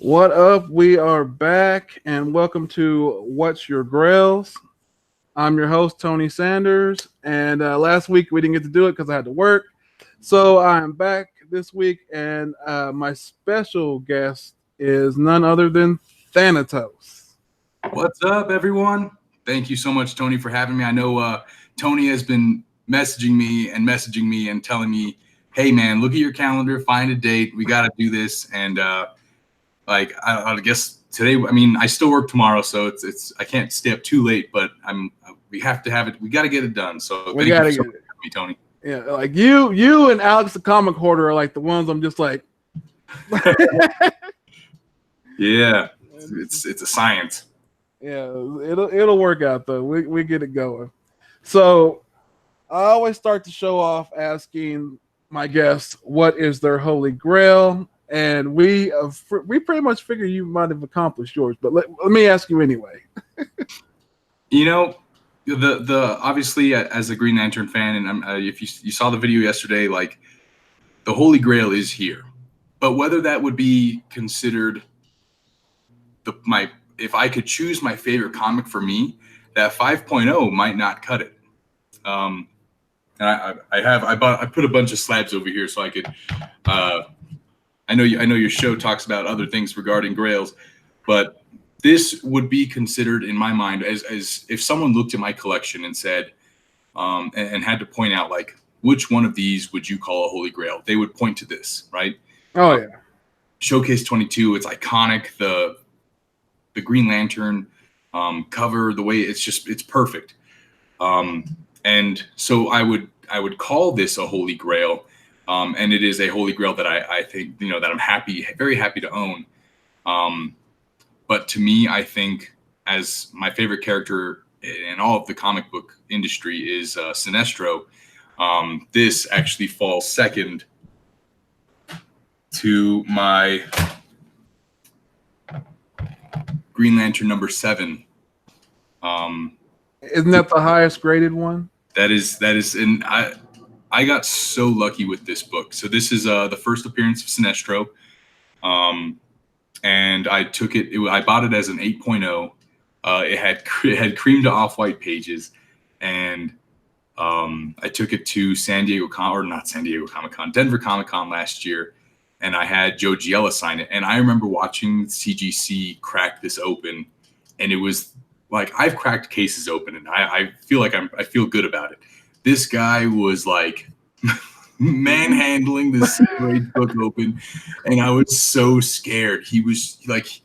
What up? We are back, and welcome to What's Your Grails. I'm your host, Tony Sanders, and last week we didn't get to do it because I had to work. So I'm back this week, and my special guest is none other than Thanatos. What's up, everyone? Thank you so much, Tony, for having me. I know Tony has been messaging me and telling me, hey, man, look at your calendar, find a date. We got to do this. And I guess today, I mean, I still work tomorrow, so it's I can't stay up too late, but we have to have it. We got to get it done. So thank you so much for having me, Tony. Yeah, like you and Alex the Comic Hoarder are like the ones I'm just like. Yeah, it's a science. Yeah, it'll work out though. We get it going. So I always start the show off asking my guests what is their holy grail, and we pretty much figure you might have accomplished yours, but let me ask you anyway. You know, the obviously as a Green Lantern fan, and if you saw the video yesterday, like the holy grail is here, but whether that would be considered if I could choose my favorite comic for me, that 5.0 might not cut it. And I put a bunch of slabs over here so I could. I know your show talks about other things regarding grails, but this would be considered in my mind as if someone looked at my collection and said, and had to point out like which one of these would you call a holy grail? They would point to this, right? Oh yeah, Showcase 22. It's iconic. The Green Lantern cover, the way it's perfect. And so I would call this a holy grail. And it is a holy grail that I think, that I'm very happy to own. But to me, I think as my favorite character in all of the comic book industry is Sinestro. This actually falls second to my Green Lantern number 7. Isn't that the highest graded one? That is, and I got so lucky with this book. So this is the first appearance of Sinestro, and I took it. I bought it as an 8.0. It had cream to off-white pages, and I took it to Denver Comic Con last year, and I had Joe Giella sign it. And I remember watching CGC crack this open, and it was like I've cracked cases open, and I feel like I feel good about it. This guy was like manhandling this book open, and I was so scared. He was like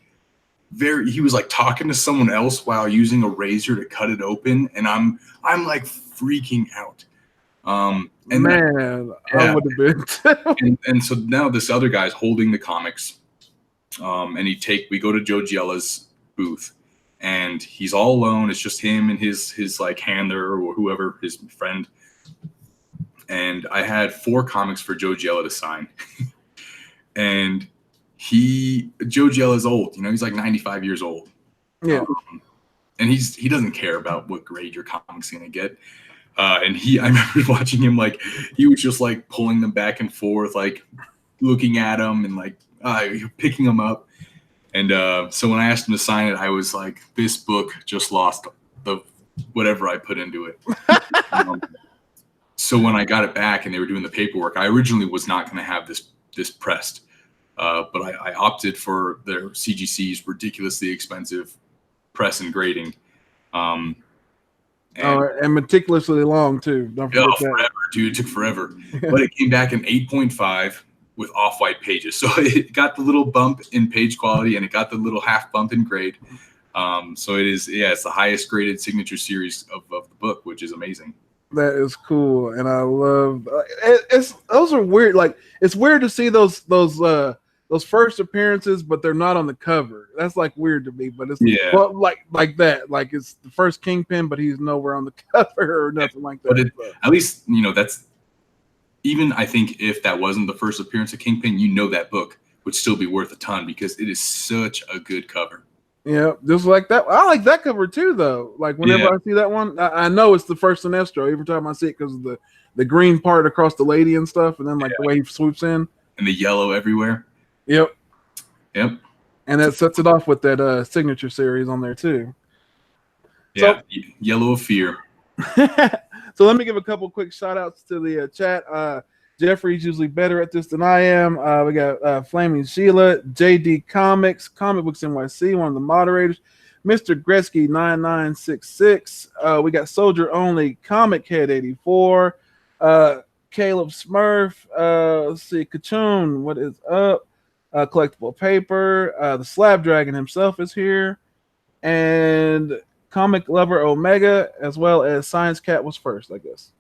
talking to someone else while using a razor to cut it open, and I'm like freaking out. And man, I would have been. and so now this other guy's holding the comics, and we go to Joe Giella's booth, and he's all alone. It's just him and his like handler or whoever, his friend. And I had 4 comics for Joe Giella to sign. And Joe Giella's old, he's like 95 years old. Yeah. And he doesn't care about what grade your comic's gonna get. And I remember watching him, like he was just like pulling them back and forth, like looking at them and like picking them up. And so when I asked him to sign it, I was like, this book just lost the whatever I put into it. So when I got it back and they were doing the paperwork, I originally was not going to have this pressed, but I opted for their CGC's ridiculously expensive press and grading. And meticulously long too. Don't forget that. Forever, dude. It took forever, but it came back in 8.5 with off-white pages. So it got the little bump in page quality, and it got the little half bump in grade. So it's the highest graded signature series of the book, which is amazing. That is cool, and I love those are weird. Like it's weird to see those first appearances, but they're not on the cover. That's like weird to me. But it's like that. Like it's the first Kingpin, but he's nowhere on the cover or nothing like that. But at least that's even. I think if that wasn't the first appearance of Kingpin, that book would still be worth a ton because it is such a good cover. Yeah, just like that. I like that cover too, though. Like whenever I see that one, I know it's the first Sinestro every time I see it because of the green part across the lady and stuff, and then the way he swoops in and the yellow everywhere. Yep. and that sets it off with that signature series on there too. Yeah, Yellow of Fear. So let me give a couple quick shout outs to the chat. Jeffrey's usually better at this than I am. We got Flaming Sheila, JD Comics, Comic Books NYC, one of the moderators, Mr. Gretzky 9966. We got Soldier Only, Comic Head 84, Caleb Smurf. Let's see, Kachoon, what is up? Collectible Paper. The Slab Dragon himself is here, and Comic Lover Omega, as well as Science Cat was first, I guess.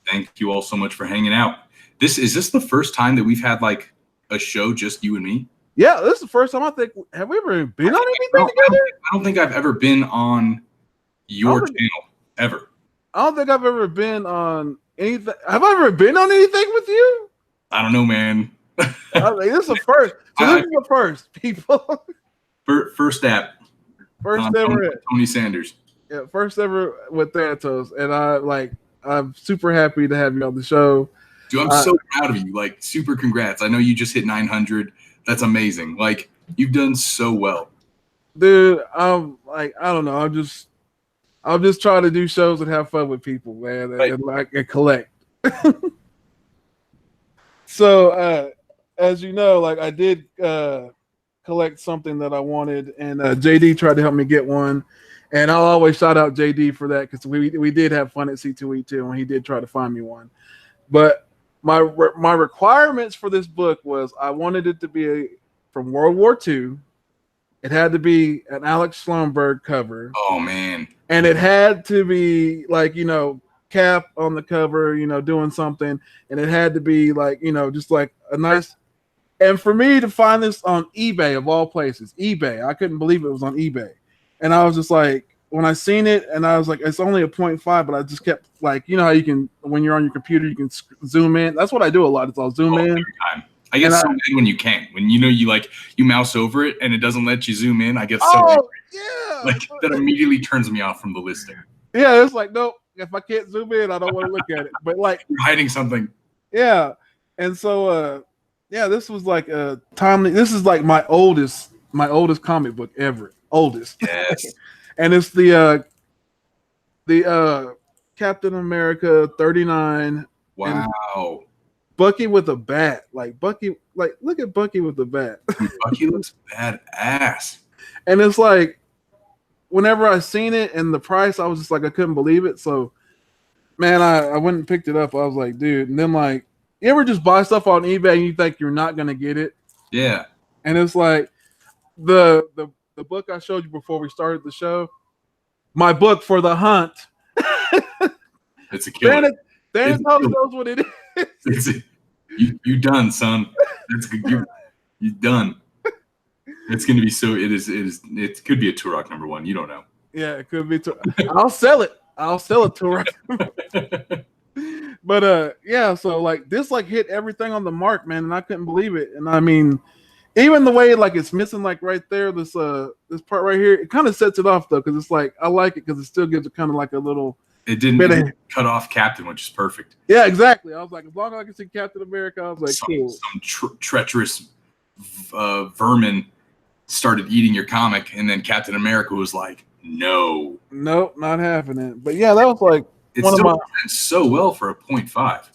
Thank you all so much for hanging out. Is this the first time that we've had like a show just you and me? Yeah, this is the first time I think. Have we ever been on anything together? I don't think I've ever been on your channel ever. I don't think I've ever been on anything. Have I ever been on anything with you? I don't know, man. This is the first. So this is the first, people. First app. First ever. Tony Sanders. Yeah, first ever with Thanatos, and I'm super happy to have you on the show. Dude, I'm so proud of you. Like, super congrats. I know you just hit 900. That's amazing. Like, you've done so well. Dude, I'm like, I don't know. I'm just trying to do shows and have fun with people, man, and collect. So, as you know, like I did collect something that I wanted, and JD tried to help me get one. And I'll always shout out JD for that because we did have fun at C2E2 when he did try to find me one. But my requirements for this book was I wanted it to be from World War II. It had to be an Alex Schlumberg cover. Oh, man. And it had to be like, Cap on the cover, doing something. And it had to be like, just like a nice. And for me to find this on eBay, of all places, eBay, I couldn't believe it was on eBay. And I was just like, when I seen it, and I was like, it's only a 0.5, but I just kept like, how you can, when you're on your computer, you can zoom in. That's what I do a lot. It's I'll zoom in. Every time. I get so mad when you can't. When you mouse over it and it doesn't let you zoom in. I get so angry. Yeah. Like that immediately turns me off from the listing. Yeah, it's like, nope. If I can't zoom in, I don't want to look at it. But like, you're hiding something. Yeah, and so this was like a timely. This is like my oldest comic book ever. Oldest. Yes. And it's the Captain America 39. Wow. Bucky with a bat. Like Bucky, like look at Bucky with the bat. Dude, Bucky looks badass. And it's like whenever I seen it and the price, I was just like I couldn't believe it. So man, I went and picked it up. I was like, dude, and then like you ever just buy stuff on eBay and you think you're not gonna get it? Yeah. And it's like the book I showed you before we started the show, my book for the hunt. It's a killer. Thanatos knows what it is. You done, son. That's good. You done. It's gonna be so. It is. It could be a Turok #1. You don't know. Yeah, it could be. I'll sell it. I'll sell it to her. But yeah, so like this like hit everything on the mark, man, and I couldn't believe it. And I mean, even the way like it's missing like right there, this part right here, it kind of sets it off though, because it's like I like it because it still gives it kind of like a little. It didn't cut off Captain, which is perfect. Yeah, exactly. I was like, as long as I can see Captain America, I was like, cool. Some treacherous vermin started eating your comic, and then Captain America was like, no. Nope, not happening. But yeah, that was like one of my so well for a 0.5.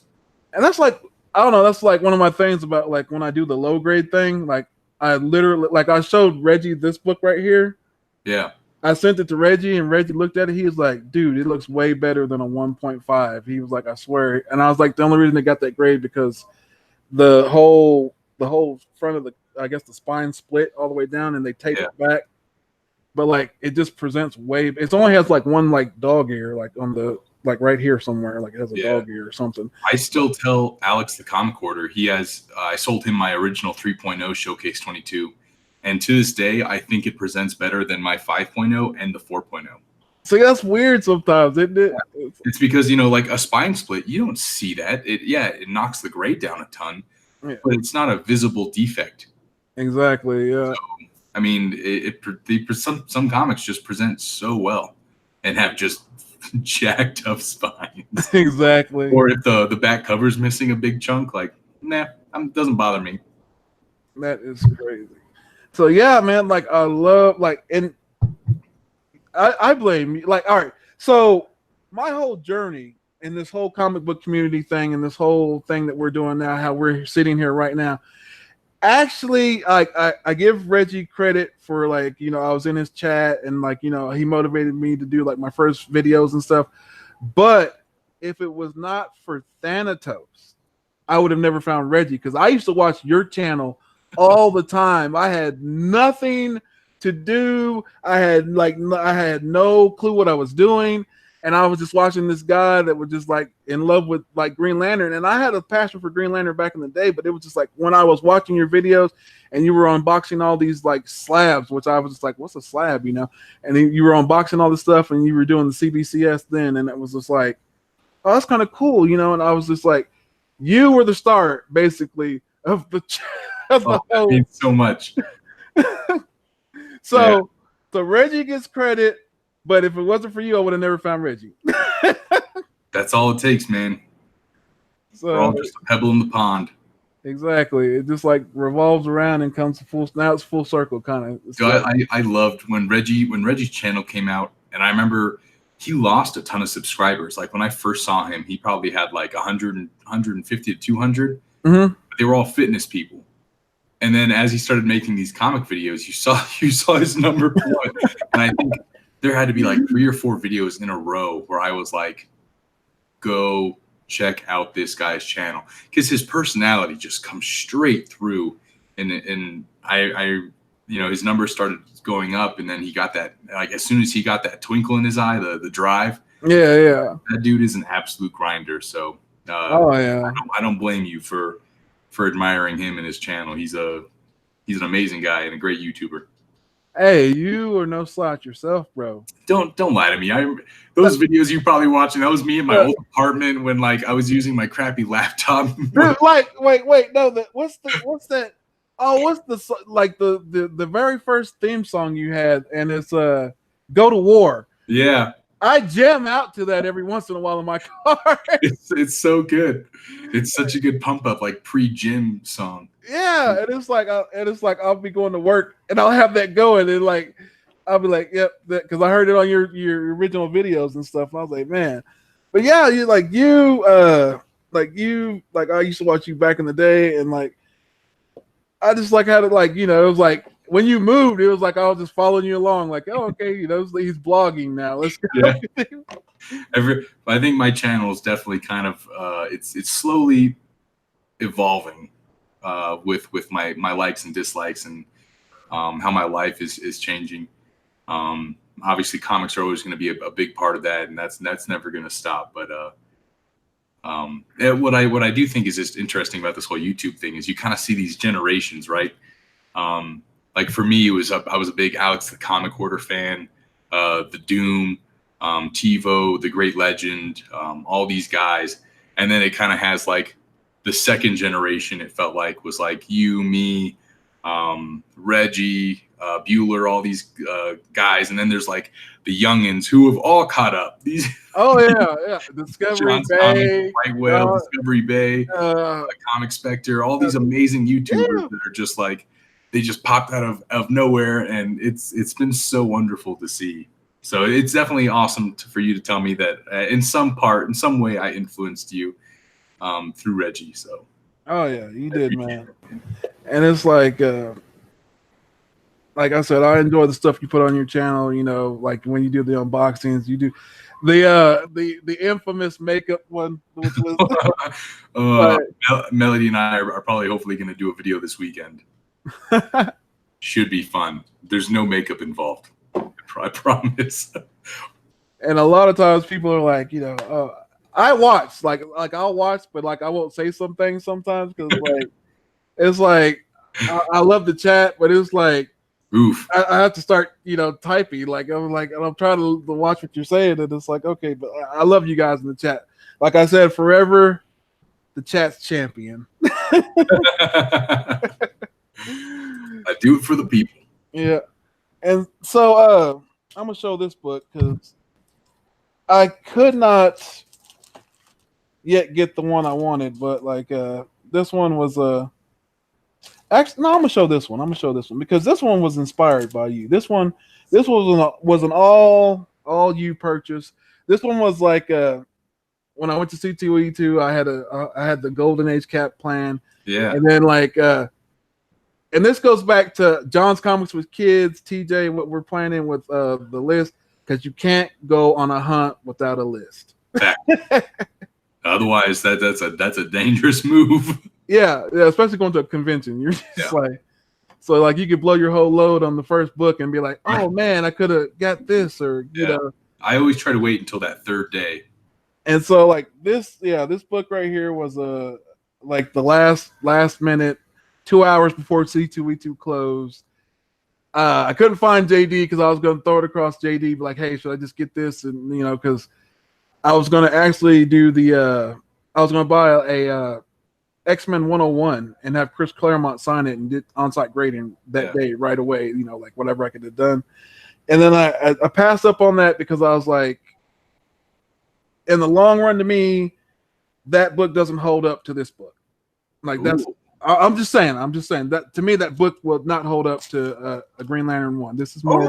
And that's like, I don't know, that's like one of my things about like when I do the low grade thing, like I literally like I showed Reggie this book right here. Yeah. I sent it to Reggie and Reggie looked at it. He was like, dude, it looks way better than a 1.5. He was like, I swear. And I was like, the only reason it got that grade because the whole front of the, I guess the spine split all the way down and they taped it back. But like it just presents way. It only has like one like dog ear like on the like right here somewhere like it has a dog ear or something. I still tell Alex the comic order he has. I sold him my original 3.0 Showcase 22, and to this day I think it presents better than my 5.0 and the 4.0. So that's weird sometimes, isn't it? It's because like a spine split, you don't see that. It knocks the grade down a ton, but it's not a visible defect. Exactly. Yeah. So, I mean, some comics just present so well and have just jacked up spines. Exactly. Or if the back cover's missing a big chunk, like, nah, doesn't bother me. That is crazy. So yeah, man, like I love like, and I blame you. Like, all right, so my whole journey in this whole comic book community thing and this whole thing that we're doing now, how we're sitting here right now, actually, like I give Reggie credit for, like, you know, I was in his chat and, like, you know, he motivated me to do like my first videos and stuff. But if it was not for Thanatos, I would have never found Reggie, because I used to watch your channel all the time. I had nothing to do. I had no clue what I was doing, and I was just watching this guy that was just like in love with like Green Lantern. And I had a passion for Green Lantern back in the day, but it was just like when I was watching your videos and you were unboxing all these like slabs, which I was just like, what's a slab, you know? And then you were unboxing all this stuff and you were doing the CBCS then, and it was just like, oh, that's kind of cool, you know? And I was just like, you were the start, basically, of the of the that means so much. So, yeah. So Reggie gets credit, but if it wasn't for you, I would have never found Reggie. That's all it takes, man. So, we're all just a pebble in the pond. Exactly. It just like revolves around and comes to full. Now it's full circle, kind of. So I loved when Reggie's channel came out, and I remember he lost a ton of subscribers. Like when I first saw him, he probably had like 100, 150 to 200. Mm-hmm. But they were all fitness people. And then as he started making these comic videos, you saw his number plummet. And I think there had to be like 3 or 4 videos in a row where I was like, go check out this guy's channel, because his personality just comes straight through. And I you know, his numbers started going up, and then he got that, like, as soon as he got that twinkle in his eye, the drive. Yeah. That dude is an absolute grinder. So yeah. I don't blame you for admiring him and his channel. He's an amazing guy and a great YouTuber. Hey, you are no slouch yourself, bro. Don't lie to me. Those videos you probably watching, that was me in my old apartment when like I was using my crappy laptop. Dude, like, wait, no, what's that? Oh, what's the very first theme song you had, and it's Go to War. Yeah. I jam out to that every once in a while in my car. It's so good. It's such a good pump up, like pre-gym song. Yeah, and it's like I'll be going to work and I'll have that going, and like I'll be like, yep, because I heard it on your original videos and stuff. And I was like, man, but yeah, I used to watch you back in the day, and like I just like had it, like, you know, it was like when you moved, it was like I was just following you along, like, oh, okay, you know, he's blogging now. Let's go. Yeah. I think my channel is definitely kind of it's slowly evolving with my likes and dislikes, and how my life is changing. Obviously, comics are always going to be a big part of that, and that's never going to stop. But what I do think is just interesting about this whole YouTube thing is you kind of see these generations, right? Like for me, I was a big Alex the Comic Hoarder fan, the Doom, TiVo, the Great Legend, all these guys, and then it kind of has like the second generation. It felt like was like you, me, Reggie, Bueller, all these guys, and then there's like the youngins who have all caught up. These yeah, Discovery Bay, White Whale, Discovery Bay, Comic Spectre, all these amazing YouTubers that are just like they just popped out of nowhere, and it's been so wonderful to see. So it's definitely awesome for you to tell me that in some way, I influenced you through Reggie. So. Oh yeah, you did, man. And it's like I said, I enjoy the stuff you put on your channel. You know, like when you do the unboxings, you do the infamous makeup one, which was Melody and I are probably hopefully going to do a video this weekend. Should be fun. There's no makeup involved. I promise. And a lot of times people are like, you know, I watch, like I'll watch, but like I won't say some things sometimes because like it's like I love the chat, but it's like oof. I have to start, you know, typing. Like I'm trying to watch what you're saying, and it's like, okay, but I love you guys in the chat. Like I said, forever the chat's champion. I do it for the people. Yeah. And so I'm gonna show this book because I could not yet get the one I wanted, but like this one was Actually, no, I'm gonna show this one. I'm gonna show this one because this one was inspired by you. This was an all you purchase. This one was like when I went to C2E2, I had the Golden Age Cap plan. Yeah. And then and this goes back to John's Comics with Kids, TJ, what we're planning with the list, because you can't go on a hunt without a list. Otherwise, that's a dangerous move. Yeah, especially going to a convention. You're just like you could blow your whole load on the first book and be like, oh man, I could have got this, or you know. I always try to wait until that third day. And so like this book right here was like the last minute, 2 hours before C2E2 closed. I couldn't find JD because I was going to throw it across JD, be like, hey, should I just get this? And because I was going to actually do I was going to buy a X-Men 101 and have Chris Claremont sign it and did on-site grading that day right away. Like whatever I could have done. And then I passed up on that because I was like, in the long run, to me, that book doesn't hold up to this book. Like I'm just saying that to me, that book will not hold up to a Green Lantern 1. This is more of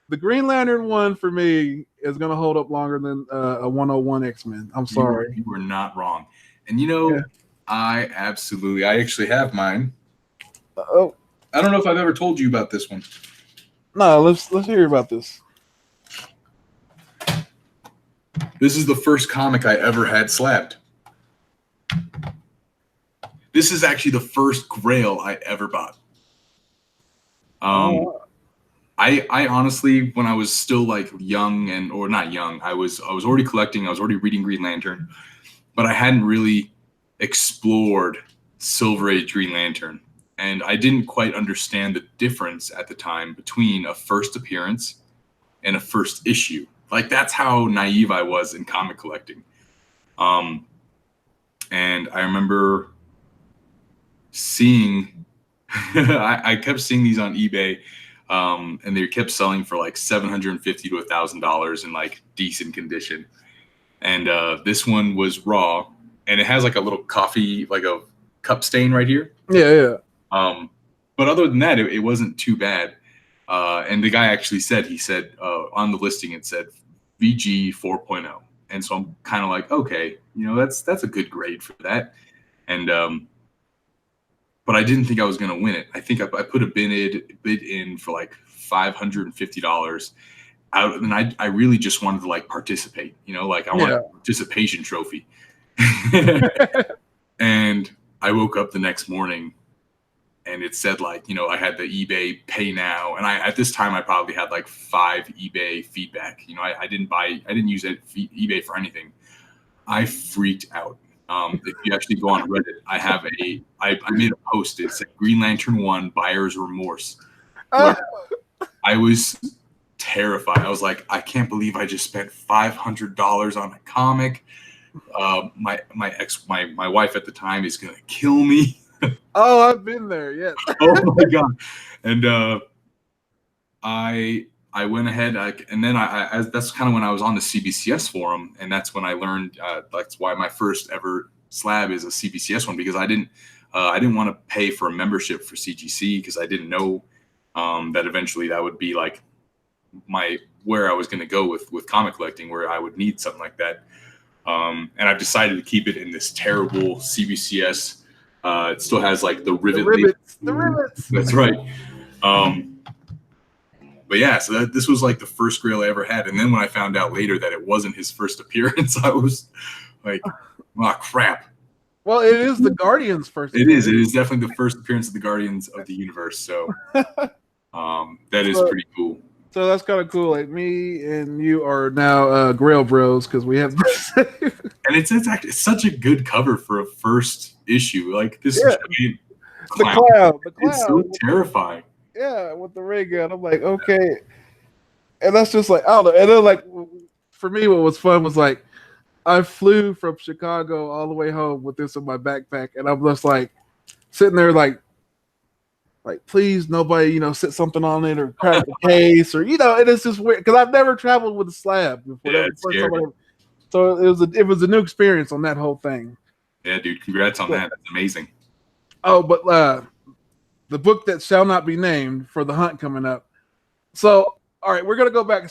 the Green Lantern 1 for me is going to hold up longer than a 101 X-Men. I'm sorry. You were not wrong. And I actually have mine. Oh, I don't know if I've ever told you about this one. No, let's hear about this. This is the first comic I ever had slabbed. This is actually the first Grail I ever bought. I honestly, when I was still like young or not young, I was already collecting. I was already reading Green Lantern, but I hadn't really explored Silver Age Green Lantern, and I didn't quite understand the difference at the time between a first appearance and a first issue. Like that's how naive I was in comic collecting. And I remember seeing, I kept seeing these on eBay, and they kept selling for like $750 to $1,000 in like decent condition. And this one was raw, and it has like a little coffee, like a cup stain right here. Yeah. But other than that, it wasn't too bad. And the guy actually said, on the listing, it said VG 4.0. And so I'm kind of like, okay, that's a good grade for that. And, but I didn't think I was going to win it. I think I put a bid in for like $550 out. And I really just wanted to like participate, like I want a participation trophy. And I woke up the next morning and it said like, I had the eBay pay now. And at this time I probably had like 5 eBay feedback. I didn't use eBay for anything. I freaked out. If you actually go on Reddit, I made a post. It said Green Lantern 1 buyer's remorse. I was terrified. I was like, I can't believe I just spent $500 on a comic. My wife at the time is going to kill me. Oh, I've been there. Yes. Oh my God. And I went ahead, and then that's kind of when I was on the CBCS forum, and that's when I learned that's why my first ever slab is a CBCS one, because I didn't want to pay for a membership for CGC because I didn't know that eventually that would be like where I was going to go with comic collecting, where I would need something like that. And I've decided to keep it in this terrible CBCS. It still has like the rivets. The rivets. That's right. But yeah, so this was like the first Grail I ever had. And then when I found out later that it wasn't his first appearance, I was like, oh, crap. Well, it is the Guardians' first appearance. It is definitely the first appearance of the Guardians of the Universe. So that is pretty cool. So that's kind of cool. Like me and you are now Grail bros because we have and it's such a good cover for a first issue. Like this giant cloud. It's so terrifying. Yeah, with the ray gun. I'm like, okay. And that's just like, I don't know. And then like for me, what was fun was like I flew from Chicago all the way home with this in my backpack, and I'm just like sitting there like please nobody, set something on it or crack the case or and it's just weird because I've never traveled with a slab before. Yeah, it's scary. So it was a new experience on that whole thing. Yeah, dude. Congrats on that. That's amazing. Oh, but the book that shall not be named for the hunt coming up. So, all right, we're gonna go back.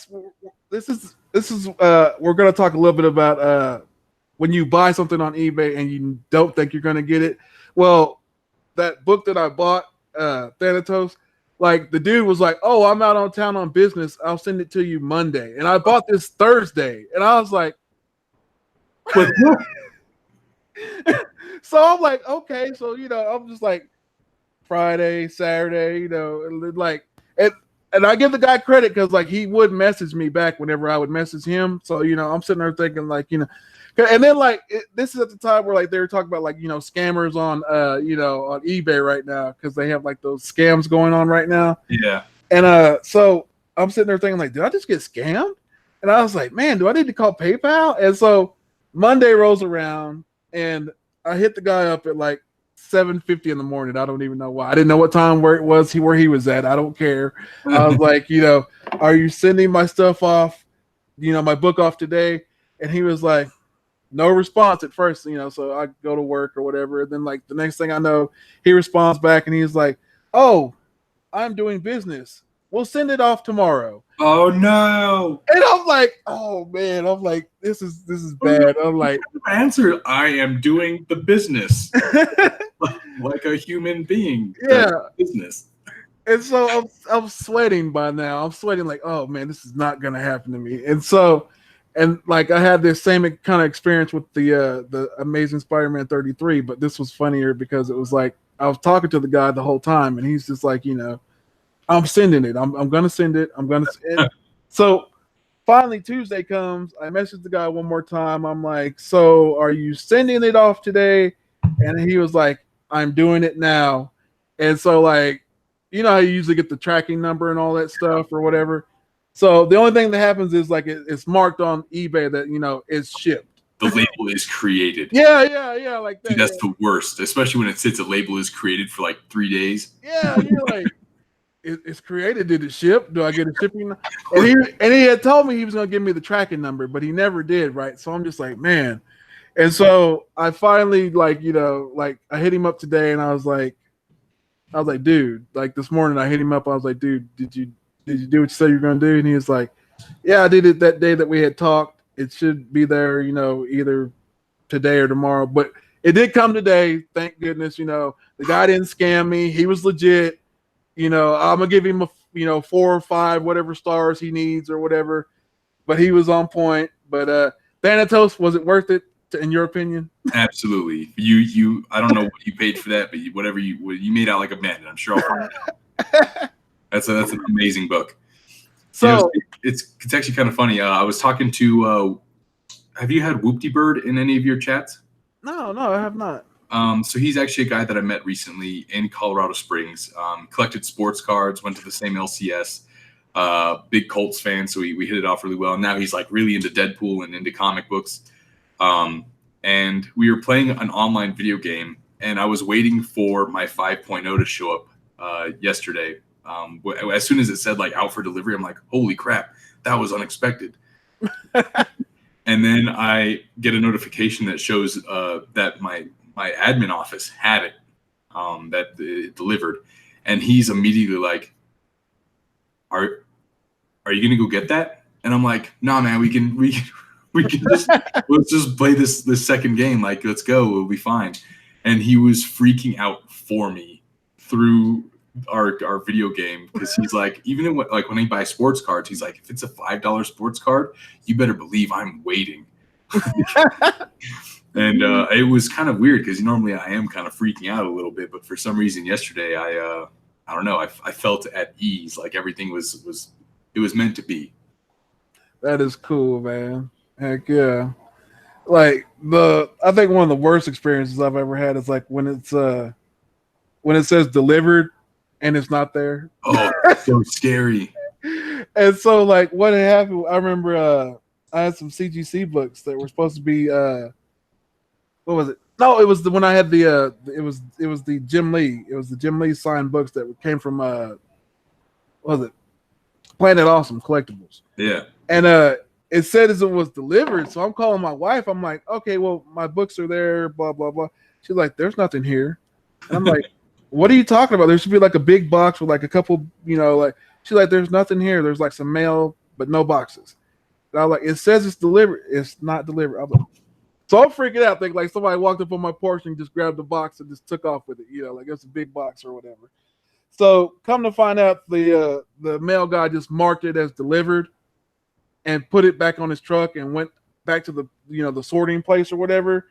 This is we're gonna talk a little bit about when you buy something on eBay and you don't think you're gonna get it. Well, that book that I bought, Thanatos, like the dude was like, "Oh, I'm out on town on business. I'll send it to you Monday." And I bought this Thursday, and I was like, so I'm like, okay, so I'm just like Friday, Saturday, like and I give the guy credit because like he would message me back whenever I would message him. So I'm sitting there thinking like and then like this is at the time where like they were talking about like scammers on on eBay right now because they have like those scams going on right now. Yeah. And so I'm sitting there thinking like, did I just get scammed? And I was like, man, do I need to call PayPal? And so Monday rolls around and I hit the guy up at like 7:50 in the morning. I don't even know why. I didn't know what time where he was at. I don't care. I was like, are you sending my stuff off? My book off today? And he was like, no response at first. So I go to work or whatever. And then like the next thing I know, he responds back and he's like, oh, I'm doing business. We'll send it off tomorrow. Oh no! And I'm like, oh man, I'm like, this is bad. I'm like, answer. I am doing the business like a human being. Yeah, business. And so I'm sweating by now. I'm sweating like, oh man, this is not gonna happen to me. And so, and like I had this same kind of experience with the Amazing Spider-Man 33, but this was funnier because it was like I was talking to the guy the whole time, and he's just like, I'm sending it. I'm gonna send it. I'm gonna send it. So finally Tuesday comes. I message the guy one more time. I'm like, so are you sending it off today? And he was like, I'm doing it now. And so like, how you usually get the tracking number and all that stuff or whatever. So the only thing that happens is like it's marked on eBay that it's shipped. The label is created. Yeah, like that. Dude, that's the worst, especially when it sits a label is created for like 3 days. Yeah, you're like, it's created. Did it ship? Do I get a shipping? And he had told me he was going to give me the tracking number, but he never did. Right. So I'm just like, man. And so I finally like I hit him up today, and I was like, dude, like this morning I hit him up. I was like, dude, did you do what you said you're going to do? And he was like, yeah, I did it that day that we had talked. It should be there, either today or tomorrow. But it did come today. Thank goodness. The guy didn't scam me. He was legit. I'm gonna give him 4 or 5 whatever stars he needs or whatever, but he was on point. But Thanatos, was it worth it in your opinion? Absolutely. You I don't know what you paid for that, but whatever you made out like a man. I'm sure I'll find out. That's an amazing book. So it's actually kind of funny. I was talking to. Have you had Whoopty Bird in any of your chats? No, I have not. So he's actually a guy that I met recently in Colorado Springs. Collected sports cards, went to the same LCS. Big Colts fan, so we hit it off really well. And now he's like really into Deadpool and into comic books. And we were playing an online video game, and I was waiting for my 5.0 to show up yesterday. As soon as it said like out for delivery, I'm like, holy crap, that was unexpected. And then I get a notification that shows that my admin office had it, that it delivered, and he's immediately like, "Are you gonna go get that?" And I'm like, "Nah, man, we can just let's just play this second game. Like, let's go, we'll be fine." And he was freaking out for me through our video game because he's like, even when he buys sports cards, he's like, if it's a $5 sports card, you better believe I'm waiting. And it was kind of weird because normally I am kind of freaking out a little bit, but for some reason yesterday I don't know, I felt at ease, like everything was meant to be. That is cool, man. Heck yeah. Like I think one of the worst experiences I've ever had is like when it says delivered and it's not there. Oh, so scary. And so like what had happened, I remember I had some CGC books that were supposed to be what was it? No, it was when I had the it was the Jim Lee. It was the Jim Lee signed books that came from what was it? Planet Awesome Collectibles. Yeah. And it said as it was delivered. So I'm calling my wife. I'm like, okay, well, my books are there, blah, blah, blah. She's like, there's nothing here. And I'm like, what are you talking about? There should be like a big box with like a couple, like, she's like, there's nothing here. There's like some mail, but no boxes. And I was like, it says it's delivered. It's not delivered. I'm like, so I'm freaking out, thinking like somebody walked up on my porch and just grabbed the box and just took off with it, like it's a big box or whatever. So come to find out, the mail guy just marked it as delivered and put it back on his truck and went back to the the sorting place or whatever.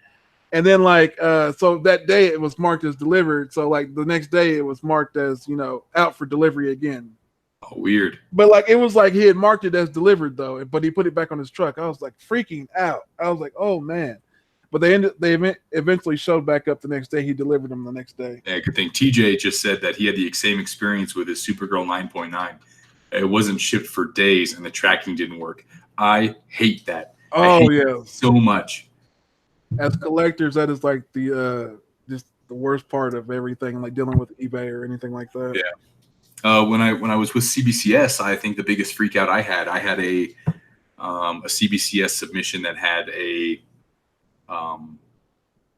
And then so that day it was marked as delivered. So like the next day it was marked as out for delivery again. Oh, weird. But like it was like he had marked it as delivered though, but he put it back on his truck. I was like freaking out. I was like, oh man. But they eventually showed back up the next day. He delivered them the next day. Yeah, good thing. TJ just said that he had the same experience with his Supergirl 9.9. It wasn't shipped for days, and the tracking didn't work. I hate that. Oh yeah, so much. As collectors, that is like the just the worst part of everything, like dealing with eBay or anything like that. Yeah. When I was with CBCS, I think the biggest freak out I had a CBCS submission that had a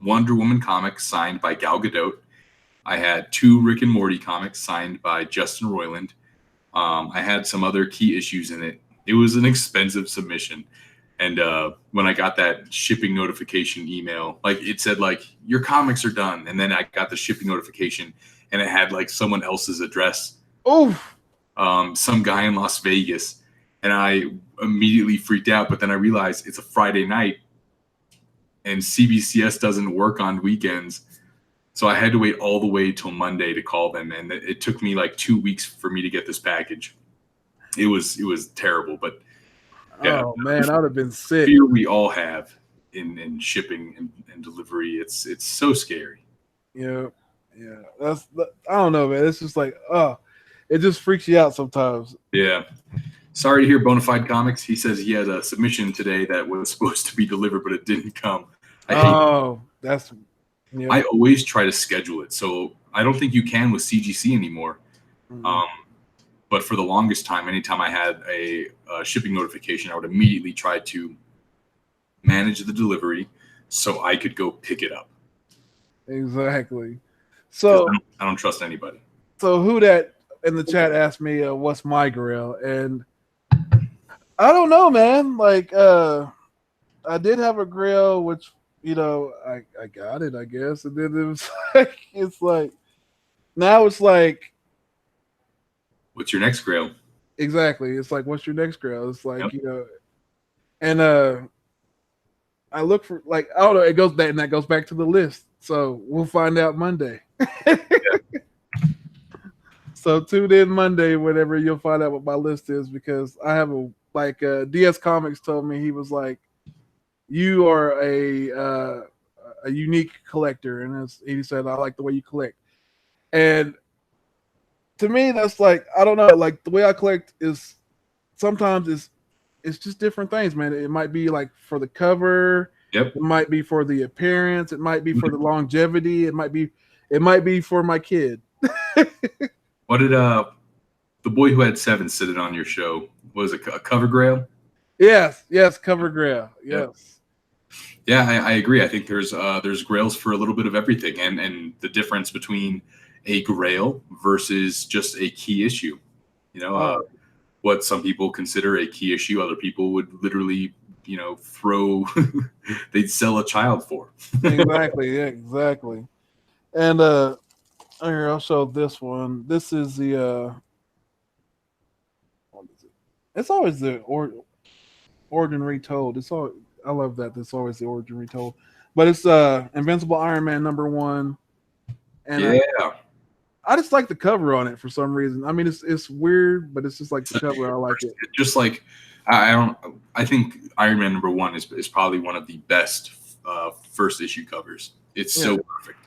Wonder Woman comic signed by Gal Gadot. I had 2 Rick and Morty comics signed by Justin Roiland. I had some other key issues in it. It was an expensive submission. And when I got that shipping notification email, like it said like your comics are done. And then I got the shipping notification and it had like someone else's address. Oh, some guy in Las Vegas. And I immediately freaked out. But then I realized it's a Friday night and CBCS doesn't work on weekends. So I had to wait all the way till Monday to call them. And it took me like 2 weeks for me to get this package. It was terrible, but yeah. Oh man, I would have been sick. Fear we all have in shipping and delivery. It's so scary. Yeah. I don't know, man. It's just like, it just freaks you out sometimes. Yeah. Sorry to hear Bonafide Comics. He says he had a submission today that was supposed to be delivered, but it didn't come. I always try to schedule it. So I don't think you can with CGC anymore. Mm-hmm. But for the longest time, anytime I had a shipping notification, I would immediately try to manage the delivery so I could go pick it up. Exactly. So I don't trust anybody. So who that in the chat asked me, what's my grail? And I don't know, man. Like, I did have a grail, which, I got it, I guess. And then it was like, now it's like, what's your next grail? Exactly. It's like, what's your next grail? It's like, and I look for like, I don't know, it goes back and that goes back to the list. So we'll find out Monday. So tune in Monday, whenever you'll find out what my list is, because I have DS Comics told me, he was like, you are a unique collector. And he said, I like the way you collect. And to me, that's like, I don't know, like the way I collect is sometimes it's just different things, man. It might be like for the cover. Yep. It might be for the appearance. It might be for the longevity. It might be for my kid. What did the boy who had 7 sitting on your show? Was it a cover grail? Yes, cover grail. Yes. Yeah, I agree. I think there's grails for a little bit of everything, and the difference between a grail versus just a key issue. What some people consider a key issue, other people would literally, throw, they'd sell a child for. Exactly. Yeah, exactly. And here, I'll show this one. This is the what is it? It's always the origin retold. I love that. It's always the origin retold. But it's Invincible Iron Man #1. And I just like the cover on it for some reason. I mean, it's weird, but it's just like the cover. I like it. Just like I think Iron Man #1 is probably one of the best first issue covers. It's so perfect.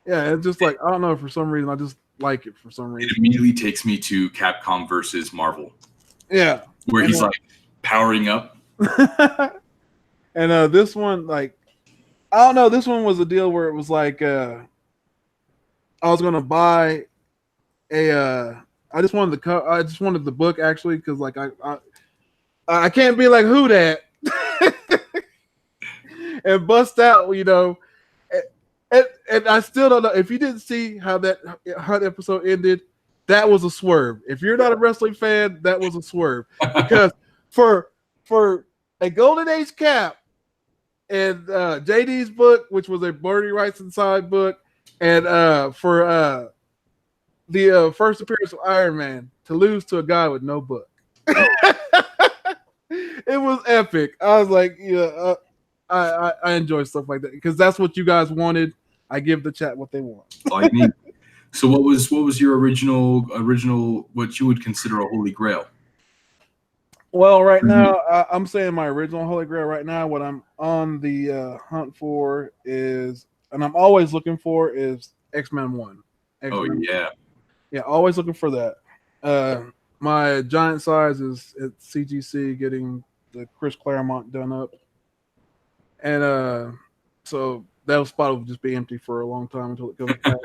Yeah, it's just like, I don't know, for some reason I just like it for some reason. It immediately takes me to Capcom versus Marvel. Yeah. Where he's like powering up. And this one, like, I don't know, this one was a deal where it was like I was gonna buy I just wanted the book actually, because like I I can't be like who that and bust out, you know. And I still don't know if you didn't see how that Hunt episode ended. That was a swerve. If you're not a wrestling fan, that was a swerve because for a Golden Age cap and JD's book, which was a Bernie Wrights Inside book, and for the first appearance of Iron Man to lose to a guy with no book. It was epic. I was like, yeah, I enjoy stuff like that because that's what you guys wanted. I give the chat what they want. All you need. So what was your original what you would consider a holy grail? Well, right now I'm saying my original holy grail. Right now, what I'm on the hunt for is, and I'm always looking for, is X-Men 1. X-Men 1. Yeah, always looking for that. My giant size is at CGC getting the Chris Claremont done up, and so that spot will just be empty for a long time until it comes back.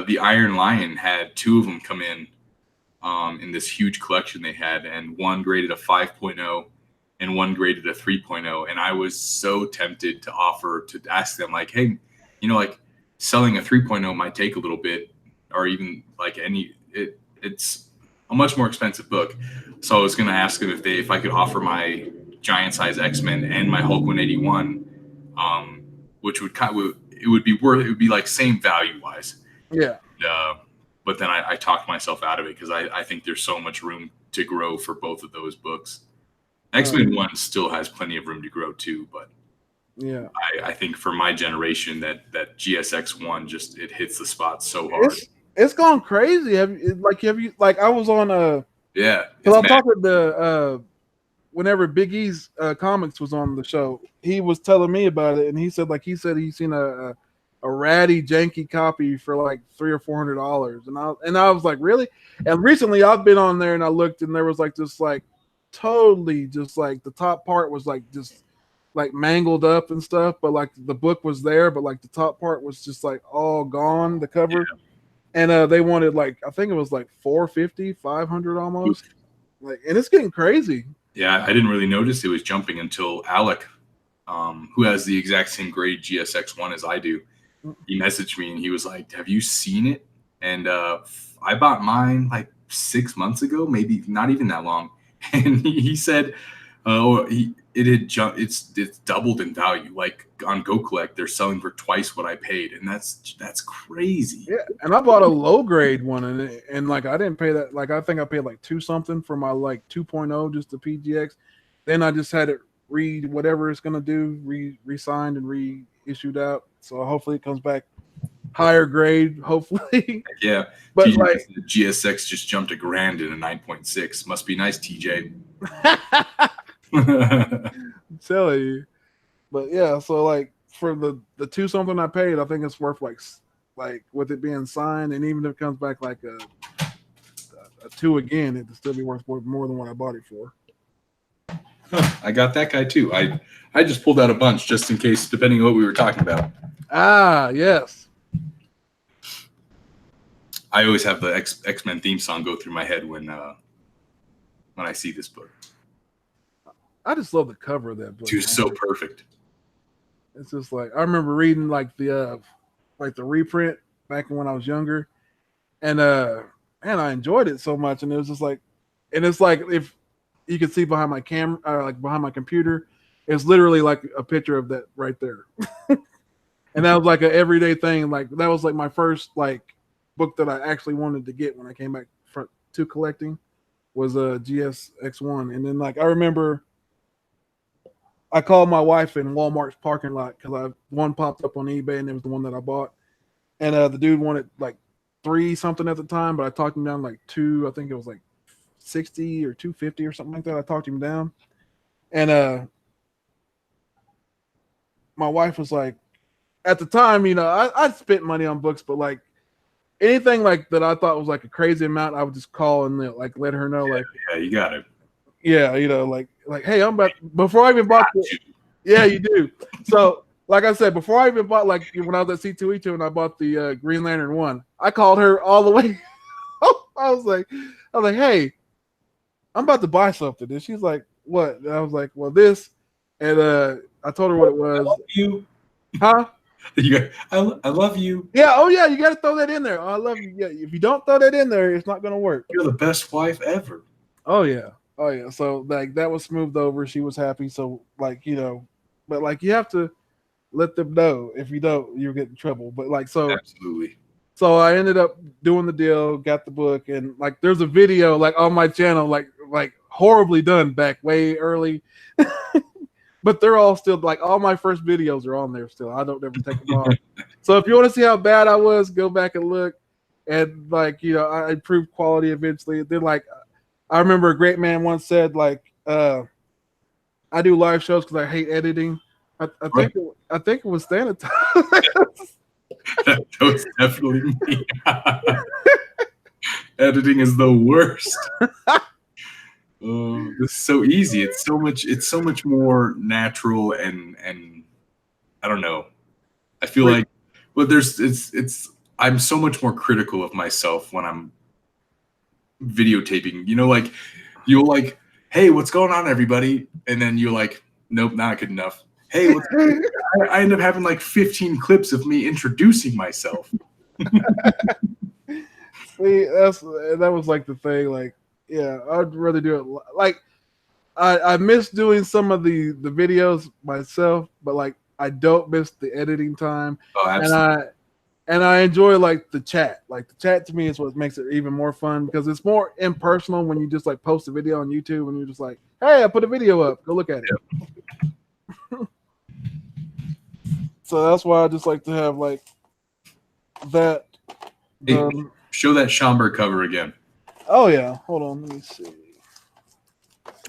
The Iron Lion had 2 of them come in this huge collection they had, and one graded a 5.0 and one graded a 3.0. And I was so tempted to ask them, like, hey, you know, like selling a 3.0 might take a little bit, or even like it's a much more expensive book. So I was going to ask them if I could offer my giant size X-Men and my Hulk 181, which would it would be like same value wise. Yeah. But then I talked myself out of it because I think there's so much room to grow for both of those books. X-Men 1 still has plenty of room to grow too, but yeah, I think for my generation that GSX 1 just it hits the spot so hard. It's gone crazy. Have you I was on yeah. Because I'm talking to whenever Big E's Comics was on the show, he was telling me about it, and he said he's seen a ratty janky copy for like $300 or $400, and I was like, really? And recently I've been on there and I looked, and there was like just like totally just like the top part was like just like mangled up and stuff, but like the book was there, but like the top part was just like all gone, the cover. Yeah. And they wanted like, I think it was like $450, $500 almost. Like, and it's getting crazy. Yeah, I didn't really notice it was jumping until Alec, who has the exact same grade GSX1 as I do, he messaged me and he was like, have you seen it? And I bought mine like 6 months ago, maybe not even that long. And he said, it's doubled in value. Like on Go Collect, they're selling for twice what I paid, and that's crazy. Yeah, and I bought a low grade one, and like I didn't pay that. Like I think I paid like $2 something for my like 2.0, just the PGX. Then I just had it read whatever it's gonna do, re-signed and reissued out. So hopefully it comes back higher grade. Hopefully, yeah. But TJ, like the GSX just jumped a grand in a 9.6. Must be nice, TJ. I'm telling you. But yeah, so like for the $2 something I paid, I think it's worth like with it being signed, and even if it comes back like a 2 again, it'd still be worth more than what I bought it for. I got that guy too. I just pulled out a bunch just in case, depending on what we were talking about. Ah, yes. I always have the X-Men theme song go through my head when I see this book. I just love the cover of that book. It's so perfect. It's just like I remember reading like the reprint back when I was younger, and man, I enjoyed it so much, and it was just like, and it's like if you can see behind my camera, or like behind my computer, it's literally like a picture of that right there, and that was like an everyday thing. Like that was like my first like book that I actually wanted to get when I came back to collecting was a GSX1, and then like I remember. I called my wife in Walmart's parking lot because one popped up on eBay and it was the one that I bought. And the dude wanted like 3 something at the time, but I talked him down like 2, I think it was like 60 or 250 or something like that. I talked him down. And my wife was like, at the time, you know, I spent money on books, but like anything like that I thought was like a crazy amount, I would just call and like let her know, like, yeah, you got it. Yeah, you know, like, hey, I'm about before I even bought the, yeah, you do. So, like I said, before I even bought, like when I was at C2E2 and I bought the Green Lantern 1, I called her all the way. I was like, hey, I'm about to buy something. And she's like, what? And I was like, well, this. And I told her what it I was. love you. Huh? I love you. Yeah. Oh, yeah. You got to throw that in there. Oh, I love you. Yeah. If you don't throw that in there, it's not going to work. You're the best wife ever. Oh, yeah. Oh, yeah. So, like, that was smoothed over. She was happy. So, like, but, like, you have to let them know. If you don't, you'll get in trouble. But, like, Absolutely. So I ended up doing the deal, got the book, and like there's a video like on my channel, like horribly done back way early. But they're all still like all my first videos are on there still. I don't ever take them off. So if you want to see how bad I was, go back and look. And like, I improved quality eventually. Then like I remember a great man once said, like, I do live shows because I hate editing. I think it was Thanatos. That was definitely me. Editing is the worst. It's so easy. It's so much more natural and I don't know. I feel like I'm so much more critical of myself when I'm videotaping. Like you'll like, hey, what's going on, everybody? And then you're like, nope, not good enough. Hey, I end up having like 15 clips of me introducing myself. See, that was like the thing. Like, yeah, I'd rather do it. Like, I miss doing some of the videos myself, but like I don't miss the editing time. Oh, absolutely. And I enjoy like the chat. Like the chat to me is what makes it even more fun because it's more impersonal when you just like post a video on YouTube and you're just like, hey, I put a video up. Go look at it. Yep. So that's why I just like to have like that. Hey, show that Schomburg cover again. Oh yeah, hold on, let me see.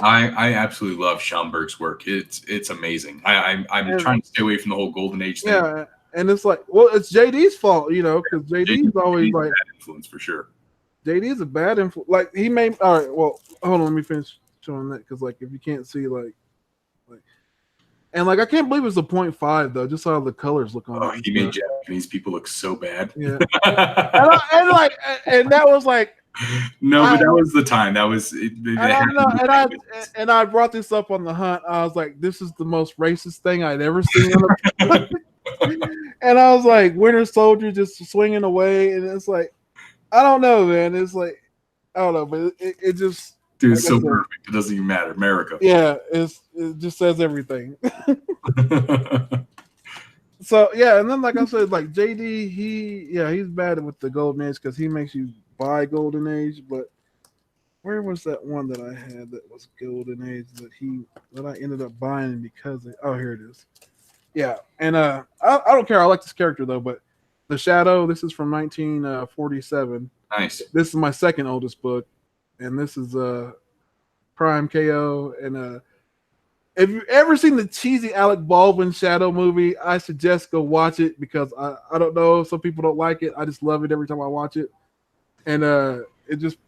I absolutely love Schomburg's work. It's amazing. I'm trying to stay away from the whole Golden Age thing. Yeah, and it's like, well, it's JD's fault, because JD's always like bad influence for sure. JD's a bad influence. Like he made. All right, well, hold on, let me finish showing that because like if you can't see and like I can't believe it's a 0.5 though. Just how the colors look on. Oh, he made Japanese people look so bad. Yeah, and that was like. No, but that was the time. That was. And I brought this up on the hunt. I was like, "This is the most racist thing I'd ever seen." And I was like, "Winter Soldier just swinging away," and it's like, I don't know, man. It's like, I don't know, but it just. Dude, it's so perfect. It doesn't even matter. America. Yeah, it just says everything. So yeah, and then like I said, like JD, he's bad with the Golden Age because he makes you buy Golden Age. But where was that one that I had that was Golden Age that I ended up buying because here it is. Yeah, and I don't care. I like this character though, but The Shadow. This is from 1947. Nice. This is my second oldest book, and this is Prime KO. And if you've ever seen the cheesy Alec Baldwin Shadow movie, I suggest go watch it because I don't know, some people don't like it. I just love it every time I watch it, and it just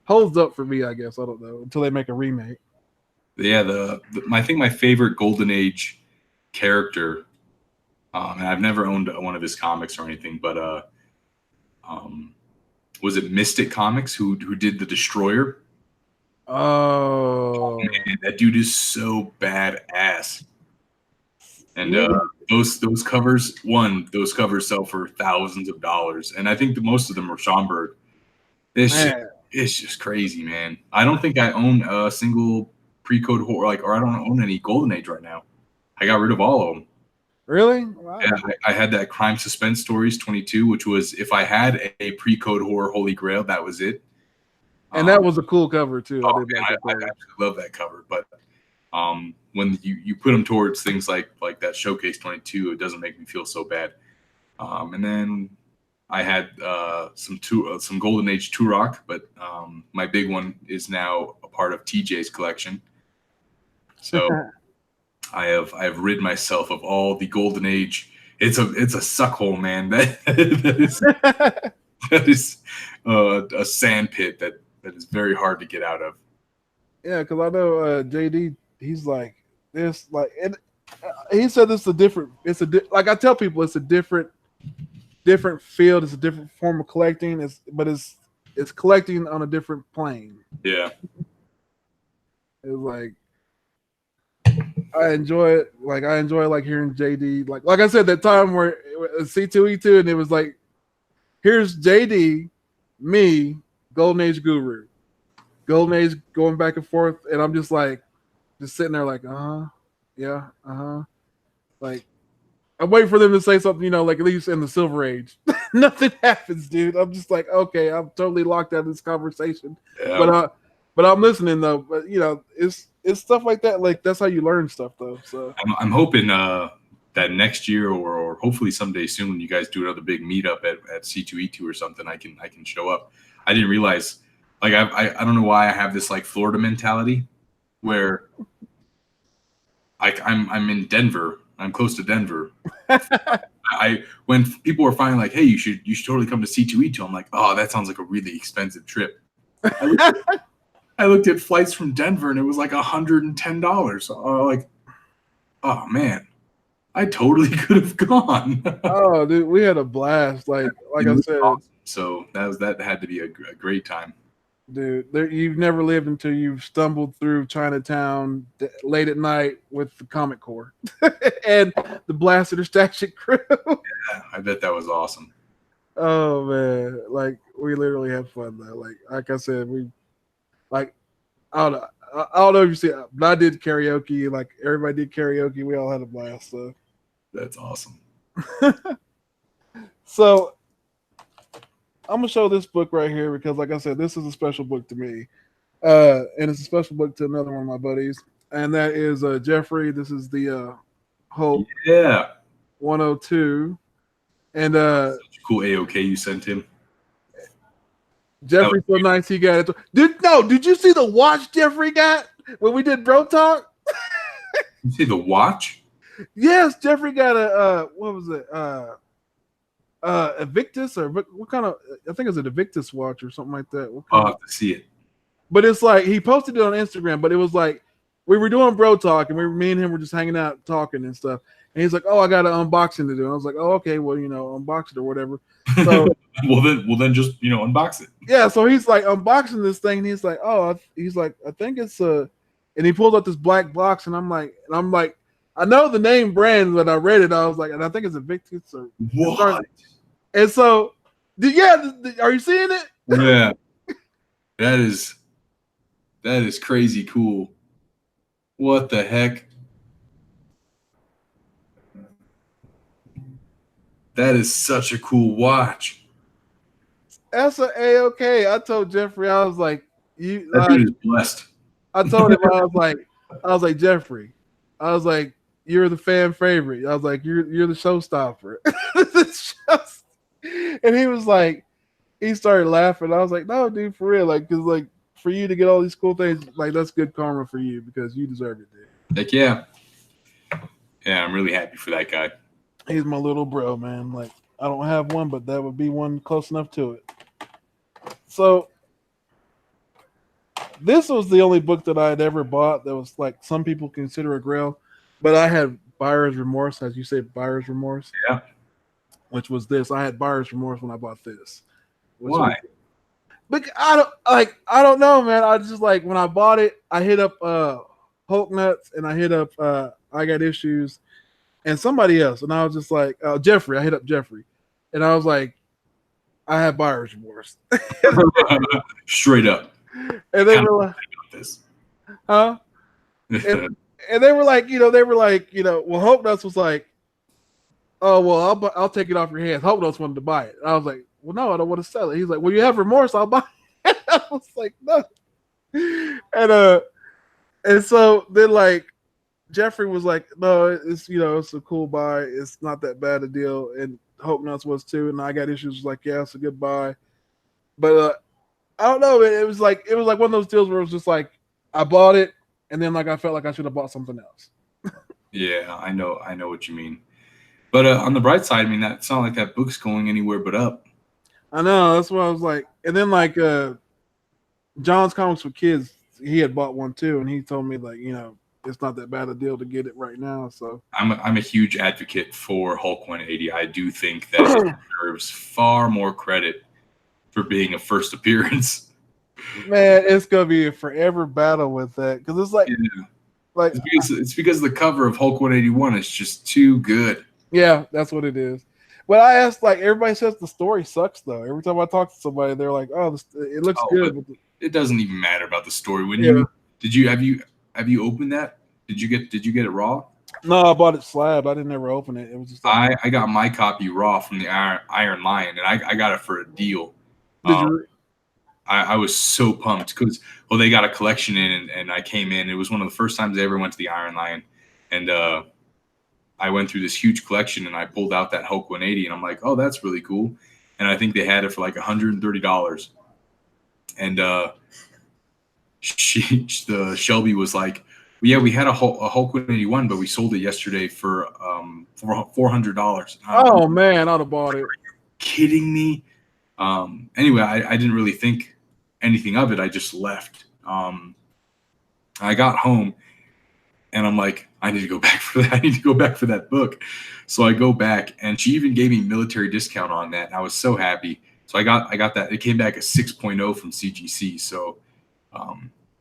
holds up for me. I guess I don't know until they make a remake. Yeah, I think my favorite Golden Age character, and I've never owned one of his comics or anything, but was it Mystic Comics who did the Destroyer? Oh man, that dude is so badass. And those covers sell for thousands of dollars, and I think most of them are Schomburg. It's just crazy, man. I don't think I own a single pre-code horror, or I don't own any Golden Age right now. I got rid of all of them. Really? Wow. Yeah, I had that Crime Suspense Stories 22, which was if I had a pre-code horror Holy Grail, that was it. And that was a cool cover too. I absolutely love that cover. But when you put them towards things like that Showcase 22, it doesn't make me feel so bad. And then I had some Golden Age Turok, but my big one is now a part of TJ's collection. So I have rid myself of all the Golden Age. It's a suckhole, man. That is a sand pit that is very hard to get out of. Yeah, because I know JD, he's like this, like, and he said this is a different. Like I tell people, it's a different field. It's a different form of collecting. But it's collecting on a different plane. Yeah. It's like I enjoy it. Like I enjoy like hearing JD. Like I said, that time where C2E2, and it was like, here's JD, me, Golden Age Guru, Golden Age going back and forth, and I'm just like, just sitting there like, yeah, like I'm waiting for them to say something, like at least in the Silver Age. Nothing happens, dude. I'm just like, okay, I'm totally locked out of this conversation. Yeah. But I'm listening though. But it's stuff like that. Like that's how you learn stuff though. So I'm hoping that next year or hopefully someday soon, when you guys do another big meetup at C2E2 or something, I can show up. I didn't realize, like I don't know why I have this like Florida mentality where I'm in Denver. I'm close to Denver. When people were finally like, hey, you should totally come to C2E2, I'm like, oh, that sounds like a really expensive trip. I looked at flights from Denver and it was like $110. Like, oh man, I totally could have gone. Oh, dude, we had a blast. Like I said, awesome. So that had to be a great time. Dude, you've never lived until you've stumbled through Chinatown late at night with the Comic Corps and the Blasted Statue crew. Yeah, I bet that was awesome. Oh man, like we literally had fun though. Like I said, I don't know if you see, but I did karaoke. Like everybody did karaoke. We all had a blast. So that's awesome. So I'm gonna show this book right here because, like I said, this is a special book to me, and it's a special book to another one of my buddies, and that is Jeffrey. This is the Hulk 102, and such a cool AOK you sent him. Jeffrey's so nice. He got it. Did you see the watch Jeffrey got when we did Bro Talk? You see the watch? Yes, Jeffrey got a what was it? Invictus, or what kind of? I think it's an Invictus watch or something like that. I'll have to see it. But it's like he posted it on Instagram. But it was like we were doing Bro Talk, and me and him were just hanging out talking and stuff. And he's like, "Oh, I got an unboxing to do." And I was like, "Oh, okay, well, unbox it or whatever." So well then just unbox it. Yeah. So he's like unboxing this thing, and he's like, "Oh," he's like, "I think it's and he pulls out this black box, and I'm like, I know the name brand, but I read it. I was like, and I think it's Invictus or what? And so, are you seeing it? Yeah, that is crazy cool. What the heck? That is such a cool watch. That's an A-OK. I told Jeffrey, I was like, that dude is blessed. I told him, I was like, Jeffrey, I was like, you're the fan favorite. I was like, you're the showstopper. And he was like, he started laughing. I was like, no, dude, for real. Like, because like for you to get all these cool things, like that's good karma for you because you deserve it, dude. Heck yeah. Yeah, I'm really happy for that guy. He's my little bro, man. Like, I don't have one, but that would be one close enough to it. So this was the only book that I had ever bought that was like some people consider a grail, but I had buyer's remorse, as you say, buyer's remorse. Yeah. Which was this. I had buyer's remorse when I bought this. Why? But I don't know, man. I just like when I bought it, I hit up Hulk Nuts and I hit up I Got Issues and somebody else, and I was just like Jeffrey. I hit up Jeffrey, and I was like, I have buyer's remorse. Straight up. And they were like, this. Huh? And they were like, well, Hulk Nuts was like, oh, well, I'll take it off your hands. Hulk Nuts wanted to buy it. I was like, well, no, I don't want to sell it. He's like, well, you have remorse, I'll buy it. I was like, no. And so then like Jeffrey was like, no, it's it's a cool buy. It's not that bad a deal. And Hulk Nuts was too. And I Got Issues was like, yeah, it's a good buy. But I don't know. It was like one of those deals where it was just like I bought it, and then like I felt like I should have bought something else. Yeah, I know what you mean. But on the bright side, I mean, it's not like that book's going anywhere but up. I know, that's what I was like. And then like John's Comics for Kids, he had bought one too, and he told me like, it's not that bad a deal to get it right now. So I'm a huge advocate for Hulk 180. I do think that it deserves far more credit for being a first appearance. Man, it's gonna be a forever battle with that because it's like, Yeah. like It's because the cover of Hulk 181 is just too good. yeah, that's what it is. But I asked, like, everybody says the story sucks though. Every time I talk to somebody, they're like, "Oh, it looks Oh, but good." But it doesn't even matter about the story. When yeah, have you opened that? Did you get it raw? no, I bought it slab. I didn't ever open it. It was just like, I got my copy raw from the Iron Lion, and I got it for a deal. did Um, you? I was so pumped because they got a collection in, and I came in. It was one of the first times I ever went to the Iron Lion, and I went through this huge collection, and I pulled out that Hulk 180, and I'm like, oh, that's really cool. And I think they had it for like $130, and the Shelby was like, well, yeah, we had a Hulk 181, but we sold it yesterday for $400. Oh man, I'd have bought it. Kidding me? Anyway, I didn't really think anything of it. I just left. I got home and I'm like, I need to go back for that. I need to go back for that book. So I go back, and she even gave me military discount on that. And I was so happy. So I got that. It came back a 6.0 from CGC. So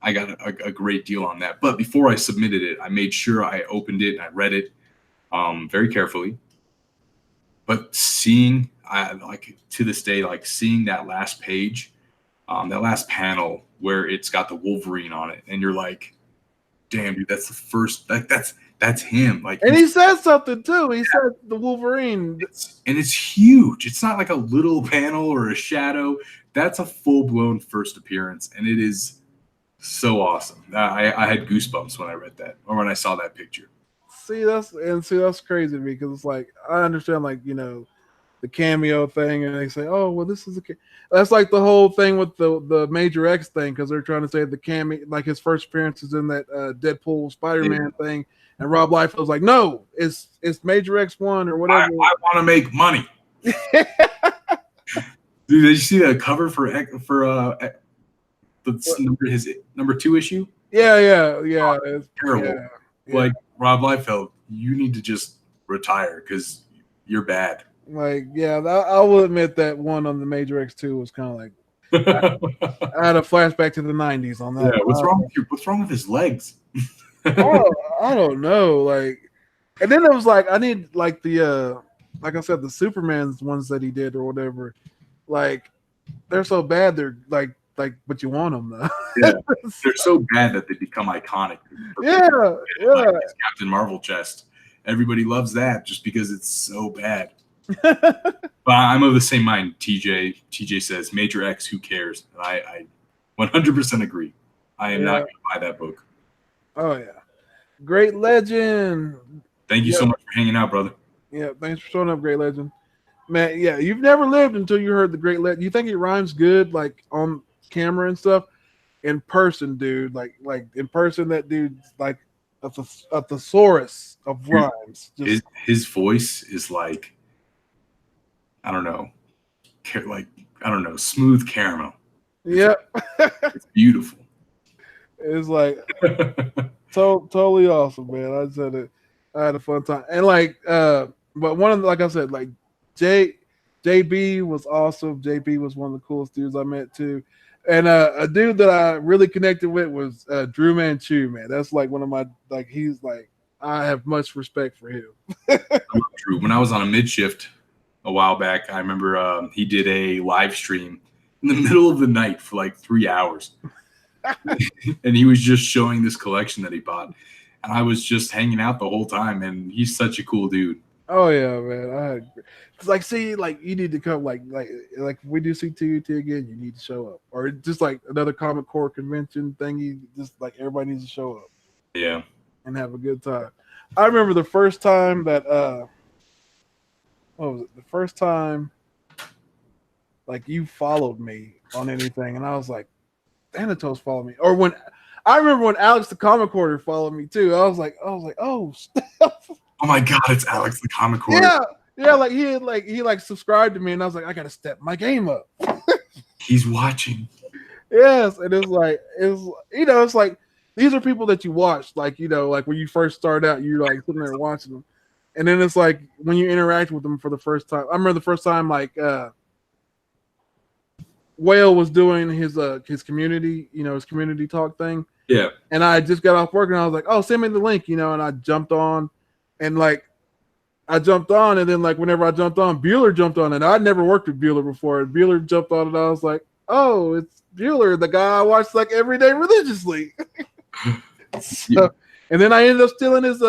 I got a great deal on that. But before I submitted it, I made sure I opened it and I read it very carefully. But seeing, like to this day, like seeing that last page, that last panel where it's got the Wolverine on it, and you're like, damn, dude, that's the first. Like that's him. Like, And he said something too. He said the Wolverine, and it's huge. It's not like a little panel or a shadow. That's a full blown first appearance, and it is so awesome. I had goosebumps when I read that, or when I saw that picture. See, that's crazy to me because it's like I understand, like, the cameo thing, and they say, "Oh, well, this is that's like the whole thing with the Major X thing because they're trying to say the cameo, like his first appearance is in that Deadpool Spider-Man thing, and Rob Liefeld's like, no, it's Major X1 or whatever. I want to make money. Dude, did you see the cover for his number 2 issue? Yeah. It's terrible. Yeah. Like, Rob Liefeld, you need to just retire because you're bad. Like, yeah, I will admit that one on the Major X2 was kind of like I had a flashback to the 90s on that. Yeah, what's wrong with his legs? I don't know. Like, and then it was like I need like the like I said, the Superman's ones that he did or whatever. Like, they're so bad, they're like but you want them though. Yeah, they're so bad that they become iconic. Yeah. Like his Captain Marvel chest. Everybody loves that just because it's so bad. But I'm of the same mind. TJ says Major X, who cares? And I 100% agree. I am not going to buy that book. Oh yeah, Great Legend. Thank you so much for hanging out, brother. Yeah, thanks for showing up, Great Legend. Man, yeah, you've never lived until you heard the Great Legend. You think it rhymes good, like on camera and stuff? In person, dude, like in person, that dude's like a thesaurus of rhymes. His voice is like, I don't know, smooth caramel. Yeah, it's beautiful. It's like totally awesome, man. I said it. I had a fun time, and but one of the, like I said, like JB was awesome. JB was one of the coolest dudes I met too, and a dude that I really connected with was Drew Manchu. Man, that's like one of my he's like I have much respect for him. I love Drew. When I was on a mid shift a while back, I remember he did a live stream in the middle of the night for like 3 hours. And he was just showing this collection that he bought, and I was just hanging out the whole time. And he's such a cool dude. Oh yeah, man. You need to come like if we do CTUT again, you need to show up, or just like another Comic Core convention thingy. Just like everybody needs to show up. Yeah, and have a good time. I remember the first time that what was it? The first time like you followed me on anything, and I was like, Thanatos followed me. Or when I remember when Alex the Comic Quarter followed me too. I was like, oh my god, it's Alex the Comic Quarter. Yeah, like he subscribed to me, and I was like, I gotta step my game up. He's watching. Yes, and it's like these are people that you watch, like when you first start out, you're like sitting there watching them, and then it's like when you interact with them for the first time. I remember the first time Whale was doing his community, his community talk thing. Yeah. And I just got off work and I was like, oh, send me the link, and I jumped on, and like I jumped on, and then like whenever I jumped on, Bueller jumped on, and I'd never worked with Bueller before. And Bueller jumped on, and I was like, oh, it's Bueller, the guy I watch like every day religiously. So, and then I ended up stealing his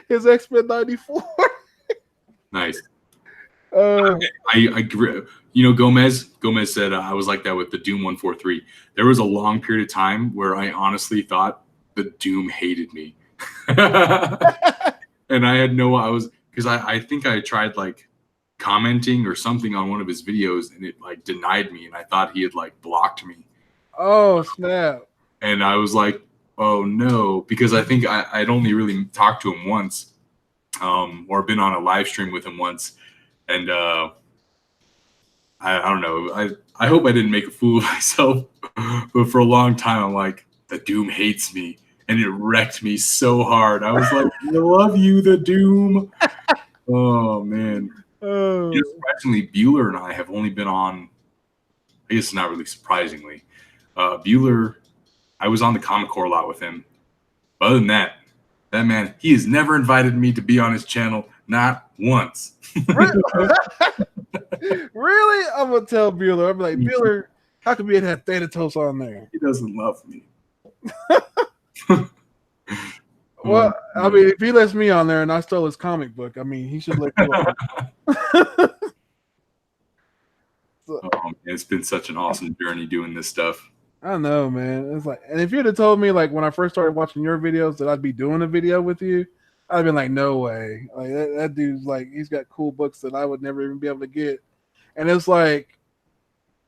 his X-Men 94. Nice. Okay. Gomez said I was like that with the Doom 143. There was a long period of time where I honestly thought the Doom hated me. And I think I tried like commenting or something on one of his videos, and it like denied me, and I thought he had like blocked me. Oh snap. And I was like, oh no, because I think I'd only really talked to him once, or been on a live stream with him once. And I don't know. I hope I didn't make a fool of myself, but for a long time I'm like, the Doom hates me, and it wrecked me so hard. I was like, I love you, the Doom. Oh man. Surprisingly, Bueller and I have only been on, I guess not really surprisingly, Bueller, I was on the Comic Core a lot with him. But other than that man, he has never invited me to be on his channel, not once. Really? Really? I'm gonna tell Bueller. I'm like, Bueller, how come we have Thanatos on there? He doesn't love me. Well, I mean, if he lets me on there and I stole his comic book, I mean, he should let me on. It's been such an awesome journey doing this stuff. I know, man. It's like, and if you'd have told me, like, when I first started watching your videos that I'd be doing a video with you, I'd been like, no way. Like, that dude's like, he's got cool books that I would never even be able to get. And it's like,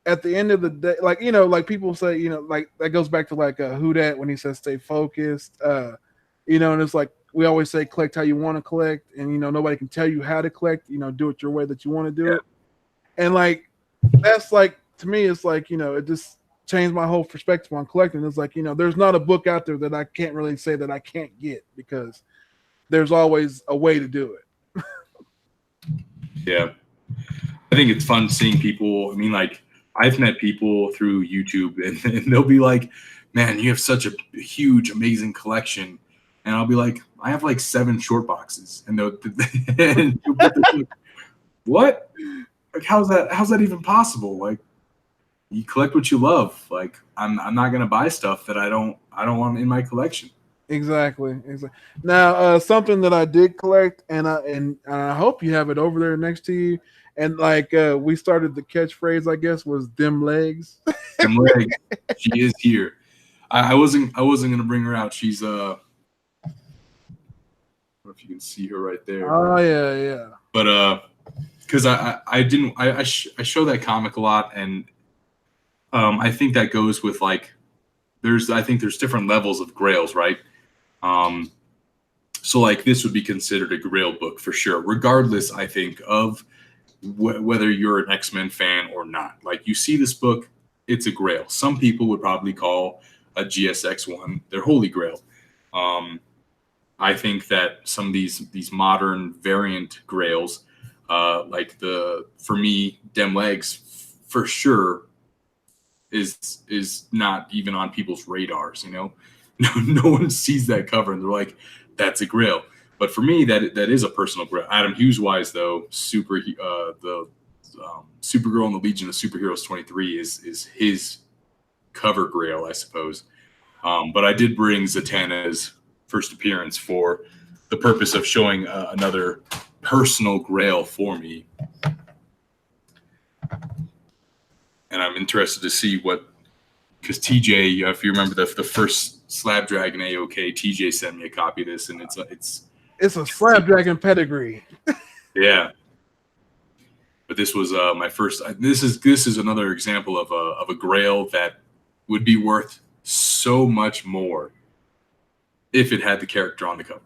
at the end of the day, like, like people say, like that goes back to like Who Dat when he says stay focused. And it's like we always say collect how you want to collect, and nobody can tell you how to collect. Do it your way that you want to do it. And like that's like, to me, it's like, it just changed my whole perspective on collecting. It's like, there's not a book out there that I can't really say that I can't get, because there's always a way to do it. Yeah. I think it's fun seeing people. I mean, like, I've met people through YouTube, and they'll be like, man, you have such a huge, amazing collection. And I'll be like, I have like 7 short boxes. And they'll what? Like, how's that even possible? Like, you collect what you love. Like, I'm not gonna buy stuff that I don't want in my collection. Exactly. Now, something that I did collect, and I hope you have it over there next to you. And like we started the catchphrase, I guess, was "Dim legs." Dim legs. She is here. I wasn't gonna bring her out. She's I don't know if you can see her right there. Oh yeah. But because I show that comic a lot, and I think that goes with like there's different levels of grails, right? So like this would be considered a grail book for sure, regardless, I think, of whether you're an X-Men fan or not. Like, you see this book, it's a grail. Some people would probably call a GSX1 their holy grail. I think that some of these modern variant grails, like for me, Dem Legs for sure is not even on people's radars. No one sees that cover and they're like, that's a grail. But for me, that is a personal grail. Adam Hughes wise, though, the Supergirl and the Legion of Superheroes 23 is his cover grail, I suppose. But I did bring Zatanna's first appearance for the purpose of showing another personal grail for me. And I'm interested to see because TJ, if you remember the first Slab Dragon AOK, TJ sent me a copy of this, and it's a Slab Dragon pedigree. Yeah. But this was my first. This is another example of a grail that would be worth so much more if it had the character on the cover.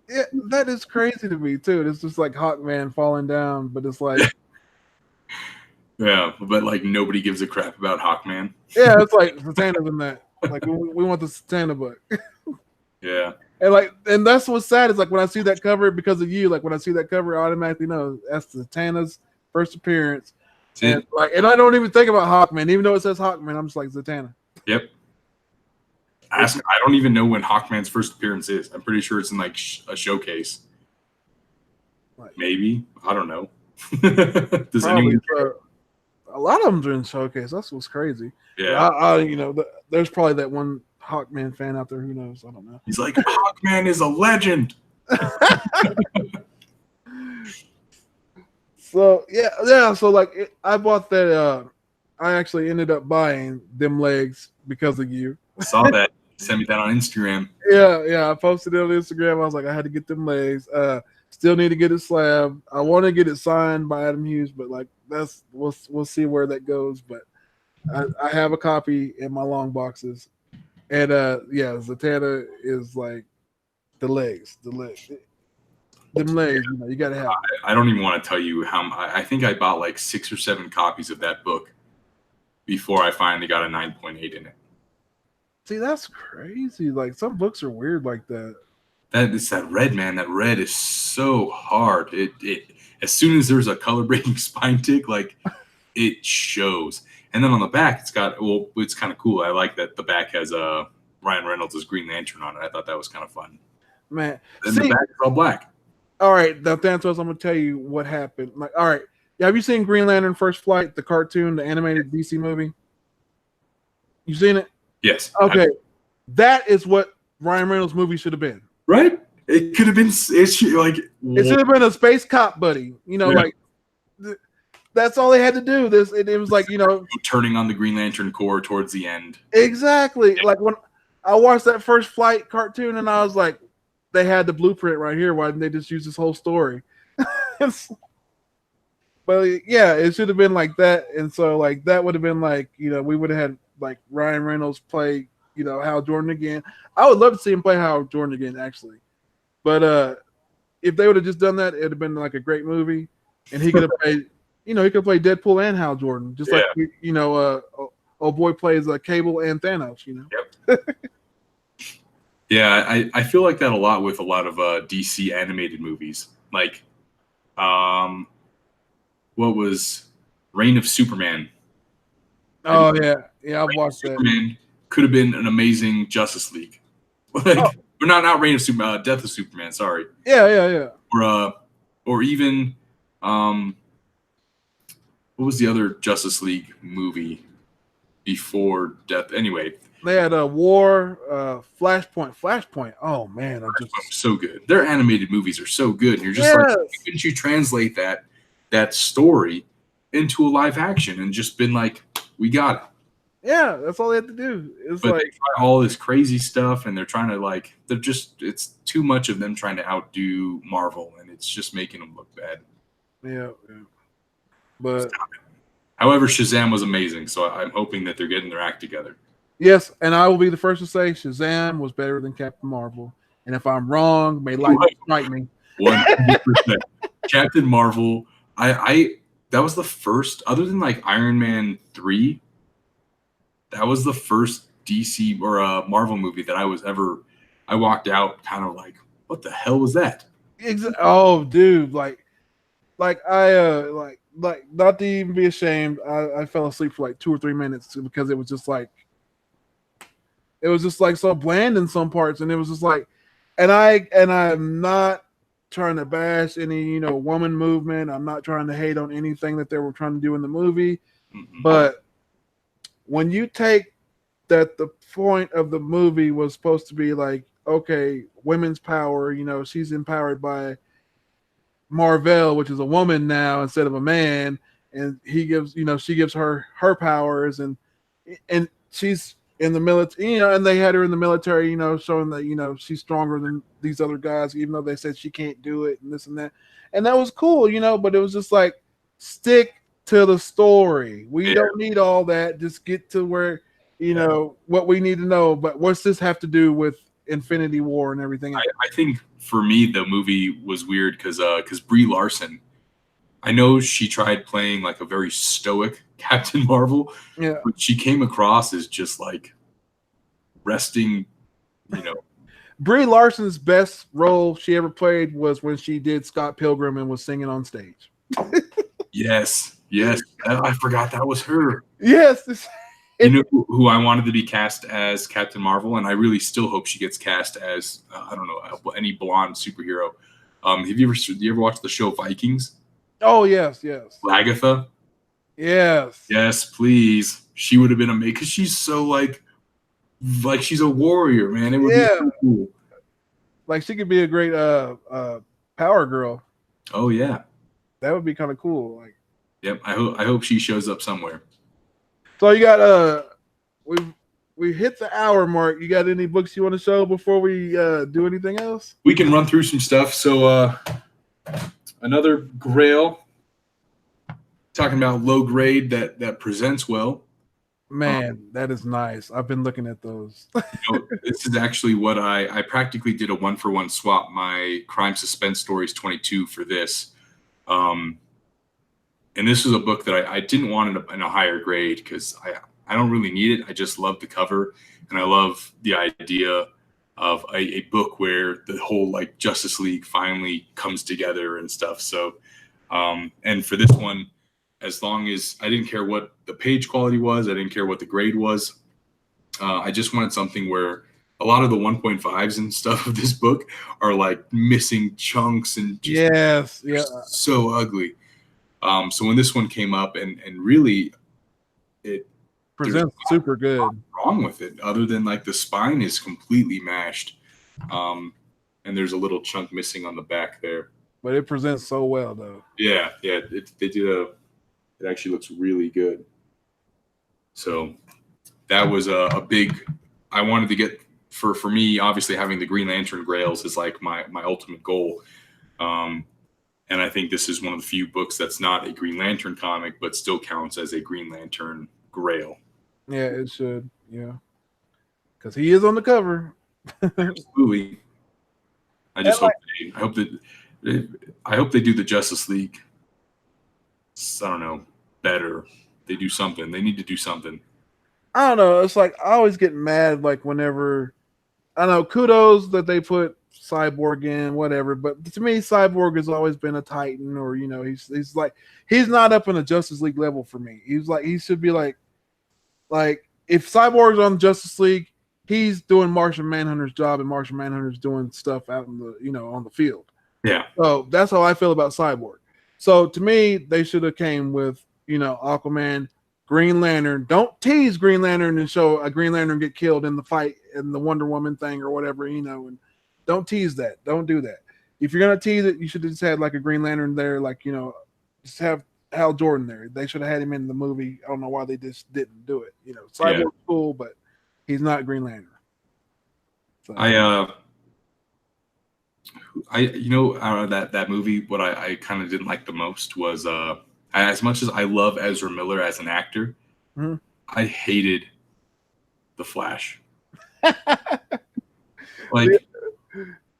Yeah, that is crazy to me too. It's just like Hawkman falling down, but it's like, yeah, but like nobody gives a crap about Hawkman. Yeah, it's like Zatanna's in that. Like we want the Zatanna book. Yeah. And that's what's sad is like when I see that cover, because of you, like when I see that cover, I automatically know that's Zatanna's first appearance. And I don't even think about Hawkman, even though it says Hawkman. I'm just like Zatanna. Yep. I don't even know when Hawkman's first appearance is. I'm pretty sure it's in like a showcase. Maybe, I don't know. Does anyone care? A lot of them are in showcase. That's what's crazy. Yeah. There's probably that one Hawkman fan out there. Who knows? I don't know. He's like, Hawkman is a legend. So yeah. So like, I bought that. I actually ended up buying them legs because of you. I saw that. Send me that on Instagram. Yeah. I posted it on Instagram. I was like, I had to get them legs. Still need to get it slabbed. I want to get it signed by Adam Hughes, but like we'll see where that goes. But I have a copy in my long boxes, and Zatanna is like the legs. Them legs, you gotta have. I don't even want to tell you how. I think I bought like 6 or 7 copies of that book before I finally got a 9.8 in it. See, that's crazy. Like, some books are weird like that. It's that red, man. That red is so hard. It as soon as there's a color breaking spine tick, like it shows. And then on the back, it's kind of cool. I like that the back has Ryan Reynolds' Green Lantern on it. I thought that was kind of fun. Man, and the back is all black. All right, now Thanatos, I'm gonna tell you what happened. Like, all right, have you seen Green Lantern First Flight, the cartoon, the animated DC movie? You seen it? Yes. Okay, that is what Ryan Reynolds' movie should have been. Right? It could have been. It should have been a space cop buddy. Like that's all they had to do. It was like turning on the Green Lantern Corps towards the end. Exactly. Like when I watched that First Flight cartoon, and I was like, they had the blueprint right here. Why didn't they just use this whole story? But yeah, it should have been like that. And so like that would have been like, we would have had like Ryan Reynolds play, Hal Jordan again. I would love to see him play Hal Jordan again, actually. But if they would have just done that, it would have been like a great movie. And he could have played, he could play Deadpool and Hal Jordan, just like old boy plays Cable and Thanos. Yep. Yeah, I feel like that a lot with a lot of DC animated movies. Like, what was Reign of Superman? Oh yeah, I've watched that. Superman could have been an amazing Justice League. Or not Reign of Superman, Death of Superman. Sorry. Yeah. Or even what was the other Justice League movie before Death? Anyway. They had a War, Flashpoint. Oh man, so good. Their animated movies are so good, and you're just like, couldn't you translate that story into a live action and just been like, we got it? Yeah, that's all they had to do. It's but they try all this crazy stuff, and they're trying to it's too much of them trying to outdo Marvel, and it's just making them look bad. Yeah. But however, Shazam was amazing, so I'm hoping that they're getting their act together. Yes, and I will be the first to say Shazam was better than Captain Marvel. And if I'm wrong, may lightning strike me. 100%. Captain Marvel, that was the first, other than like Iron Man 3, that was the first DC or Marvel movie that I walked out kind of like, what the hell was that? Oh, dude, like I not to even be ashamed, I fell asleep for like 2 or 3 minutes because it was just like so bland in some parts, and it was just like, and I'm not trying to bash any woman movement. I'm not trying to hate on anything that they were trying to do in the movie, but when you take that the point of the movie was supposed to be like, okay, women's power, she's empowered by Marvel, which is a woman now instead of a man, and he gives she gives her powers, and she's in the military, and they had her in the military, showing that, she's stronger than these other guys, even though they said she can't do it and this and that. And that was cool, but it was just like, stick to the story. We don't need all that. Just get to where, what we need to know. But what's this have to do with Infinity War and everything else? I think for me, the movie was weird because Brie Larson, I know she tried playing like a very stoic Captain Marvel, but she came across as just like resting, Brie Larson's best role she ever played was when she did Scott Pilgrim and was singing on stage. Yes. I forgot that was her. Yes. You know who I wanted to be cast as Captain Marvel, and I really still hope she gets cast as I don't know any blonde superhero. Have you ever watched the show Vikings? Oh yes. Agatha. Yes. Yes, please. She would have been amazing because she's so like she's a warrior, man. It would be so cool. Like she could be a great power girl. Oh yeah. That would be kind of cool. Like, yep. I hope she shows up somewhere. So you got we hit the hour mark. You got any books you want to show before we do anything else? We can run through some stuff. So another Grail, talking about low grade that presents well. Man, that is nice. I've been looking at those. This is actually what I practically did a 1-for-1 swap. My Crime Suspense Stories 22 for this. And this was a book that I didn't want in a higher grade because I don't really need it. I just love the cover, and I love the idea of a book where the whole like Justice League finally comes together and stuff. So, and for this one, as long as I didn't care what the page quality was, I didn't care what the grade was. I just wanted something where a lot of the 1.5s and stuff of this book are like missing chunks and just so ugly. So when this one came up and really it presents super good. Wrong with it, other than like the spine is completely mashed, and there's a little chunk missing on the back there. But it presents so well, though. Yeah. It actually looks really good. So that was a big. I wanted to get for me. Obviously, having the Green Lantern Grails is like my ultimate goal. And I think this is one of the few books that's not a Green Lantern comic, but still counts as a Green Lantern Grail. Yeah, it should. Yeah, because he is on the cover. Absolutely. I just hope they do the Justice League. I don't know, better. They do something. They need to do something. I don't know. It's like I always get mad, like whenever I know. Kudos that they put Cyborg in, whatever. But to me, Cyborg has always been a Titan, or he's like he's not up in a Justice League level for me. He should be like if Cyborg's on Justice League, he's doing Martian Manhunter's job, and Martian Manhunter's doing stuff out in the on the field. Yeah. So that's how I feel about Cyborg. So to me, they should have came with Aquaman, Green Lantern. Don't tease Green Lantern and show a Green Lantern get killed in the fight in the Wonder Woman thing or whatever, and don't tease that. Don't do that. If you're gonna tease it, you should have just had like a Green Lantern there, like just have Hal Jordan there. They should have had him in the movie. I don't know why they just didn't do it. Cyborg's cool, but he's not Green Lantern. So. That movie, what I kind of didn't like the most was as much as I love Ezra Miller as an actor, I hated the Flash. Like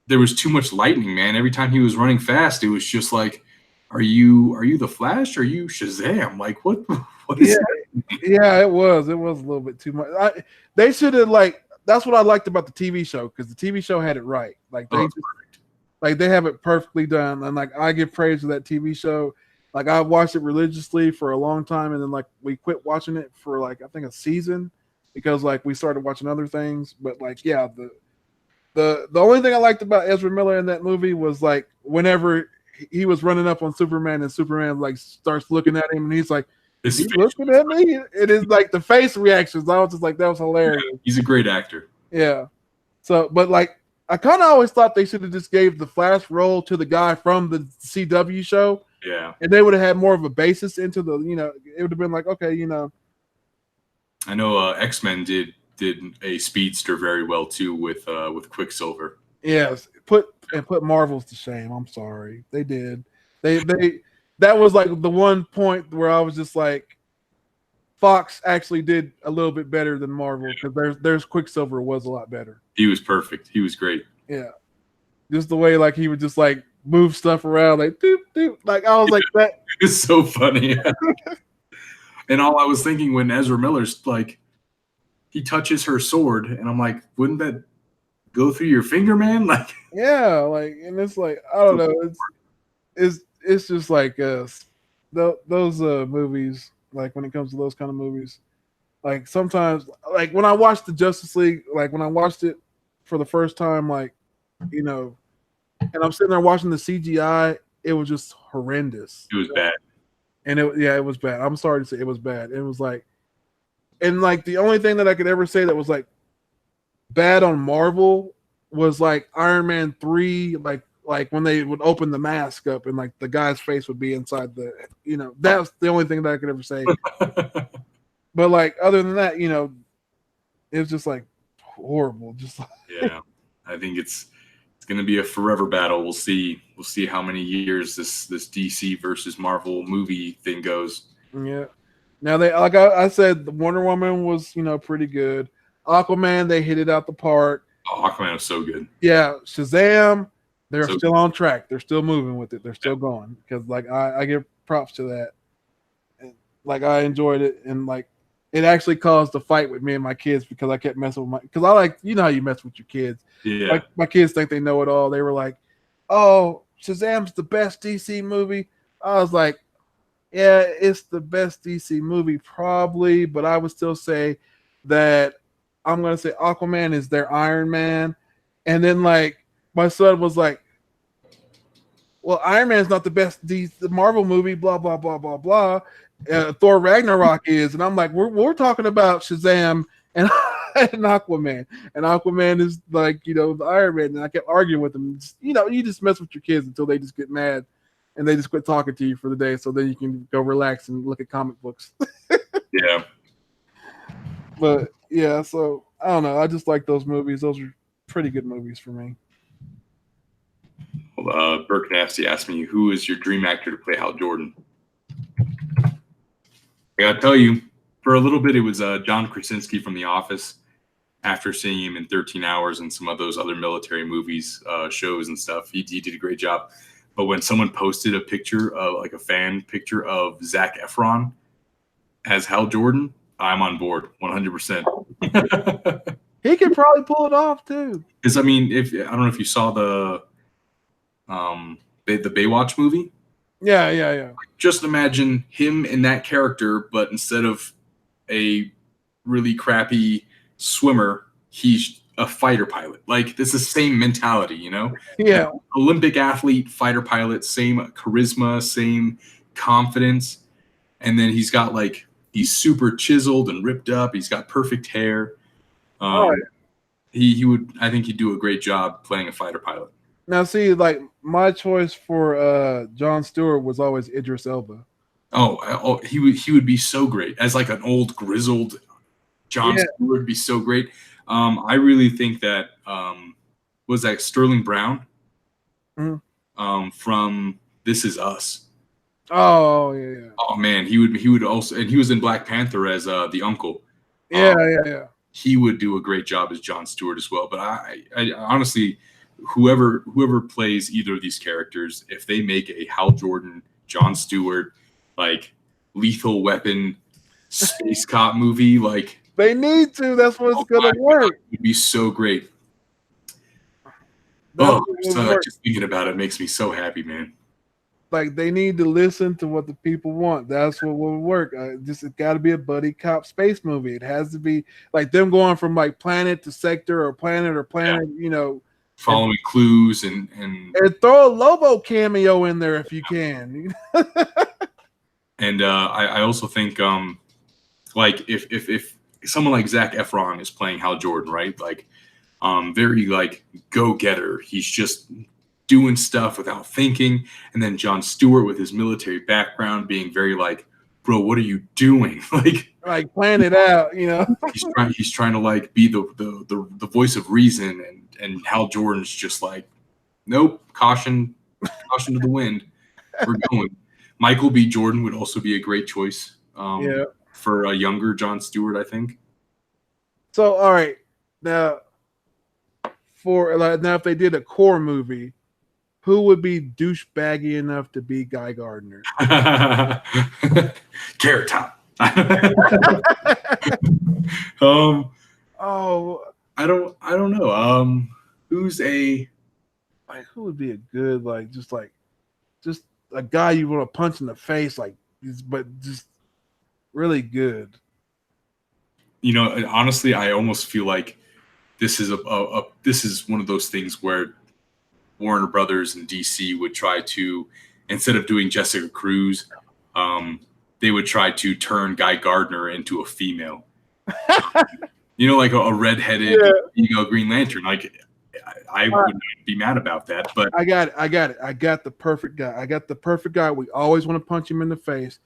there was too much lightning, man. Every time he was running fast, it was just like, are you the Flash? Or are you Shazam? Like what is that? Yeah, it was a little bit too much. They should have that's what I liked about the TV show, because the TV show had it right. Like they have it perfectly done, and like I give praise to that TV show. Like I watched it religiously for a long time, and then like we quit watching it for like I think a season because like we started watching other things. But like the only thing I liked about Ezra Miller in that movie was like whenever he was running up on Superman and Superman like starts looking at him and he's like, he's looking at me. It is like the face reactions. I was just like, that was hilarious. Yeah, he's a great actor. Yeah. So, but like, I kind of always thought they should have just gave the Flash role to the guy from the CW show. Yeah. And they would have had more of a basis into the, it would have been like, okay, I know X-Men did a speedster very well too with Quicksilver. Yes. Put Marvels to shame. I'm sorry. They did. They that was like the one point where I was just like, Fox actually did a little bit better than Marvel, because there's Quicksilver was a lot better. He was perfect. He was great. Yeah. Just the way like he would just like move stuff around like doop doop. Like I was like that. It's so funny. And all I was thinking when Ezra Miller's like he touches her sword, and I'm like, wouldn't that go through your finger, man? Like yeah, like, and it's like I don't know, it's just like those movies, like when it comes to those kind of movies, like sometimes, like when I watched the Justice League, like when I watched it for the first time, like you know, and I'm sitting there watching the CGI, it was just horrendous. It was bad. And it was bad. I'm sorry to say it was bad. It was like, and like the only thing that I could ever say that was like bad on Marvel was like Iron Man 3, like when they would open the mask up and like the guy's face would be inside the, that's the only thing that I could ever say. But like other than that, it was just like horrible. Just like, yeah, I think it's going to be a forever battle. We'll see how many years this DC versus Marvel movie thing goes. Yeah. Now they, like I said, the Wonder Woman was pretty good. Aquaman, they hit it out the park. Oh, Aquaman was so good. Yeah, Shazam, they're still on track. They're still moving with it. They're still going because like I give props to that. And, like I enjoyed it, and like it actually caused a fight with me and my kids because I kept messing with because I like how you mess with your kids. Yeah, like my kids think they know it all. They were like, "Oh, Shazam's the best DC movie." I was like, "Yeah, it's the best DC movie probably," but I would still say that I'm gonna say Aquaman is their Iron Man, and then like my son was like, "Well, Iron Man's not the best the Marvel movie, blah blah blah blah blah. Thor Ragnarok is," and I'm like, "We're talking about Shazam and, and Aquaman, and Aquaman is like the Iron Man." And I kept arguing with them. You just mess with your kids until they just get mad, and they just quit talking to you for the day, so then you can go relax and look at comic books. Yeah. But yeah, so I don't know. I just like those movies. Those are pretty good movies for me. Well, Berknasty asked me, who is your dream actor to play Hal Jordan? I gotta tell you, for a little bit, it was John Krasinski from The Office. After seeing him in 13 Hours and some of those other military movies, shows and stuff, he did a great job. But when someone posted a picture of like a fan picture of Zac Efron as Hal Jordan, I'm on board 100%. He could probably pull it off too. Because I mean, I don't know if you saw the Baywatch movie. Yeah. Just imagine him in that character, but instead of a really crappy swimmer, he's a fighter pilot. Like this is the same mentality, Yeah. Olympic athlete, fighter pilot, same charisma, same confidence, and then he's got like he's super chiseled and ripped up. He's got perfect hair. He would. I think he'd do a great job playing a fighter pilot. Now, see, like my choice for Jon Stewart was always Idris Elba. Oh, he would be so great as like an old grizzled Jon Stewart would be so great. I really think that was that Sterling Brown from This Is Us. Oh yeah. Oh man, he would also, and he was in Black Panther as the uncle. Yeah. He would do a great job as Jon Stewart as well. But I honestly, whoever plays either of these characters, if they make a Hal Jordan, Jon Stewart, like Lethal Weapon, space cop movie, like they need to. That's what's gonna work. It would be so great. Just thinking about it makes me so happy, man. Like they need to listen to what the people want. That's what will work. It's got to be a buddy cop space movie. It has to be like them going from like planet to sector or planet, following clues and throw a Lobo cameo in there if you can. And I also think like if someone like Zac Efron is playing Hal Jordan, right? Like very like go-getter. He's just doing stuff without thinking. And then Jon Stewart with his military background being very like, bro, what are you doing? like plan it out, He's trying to like be the voice of reason, and Hal Jordan's just like, nope, caution to the wind. We're going. Michael B. Jordan would also be a great choice for a younger Jon Stewart, I think. So all right. Now if they did a core movie, who would be douchebaggy enough to be Guy Gardner? Carrot Top. I don't know. Who would be a good just a guy you want to punch in the face, like but just really good. You know, honestly, I almost feel like this is this is one of those things where Warner Brothers and DC would try to, instead of doing Jessica Cruz, they would try to turn Guy Gardner into a female. You know, like a redheaded female Green Lantern. Like I would not be mad about that, but I got it. I got the perfect guy. We always want to punch him in the face.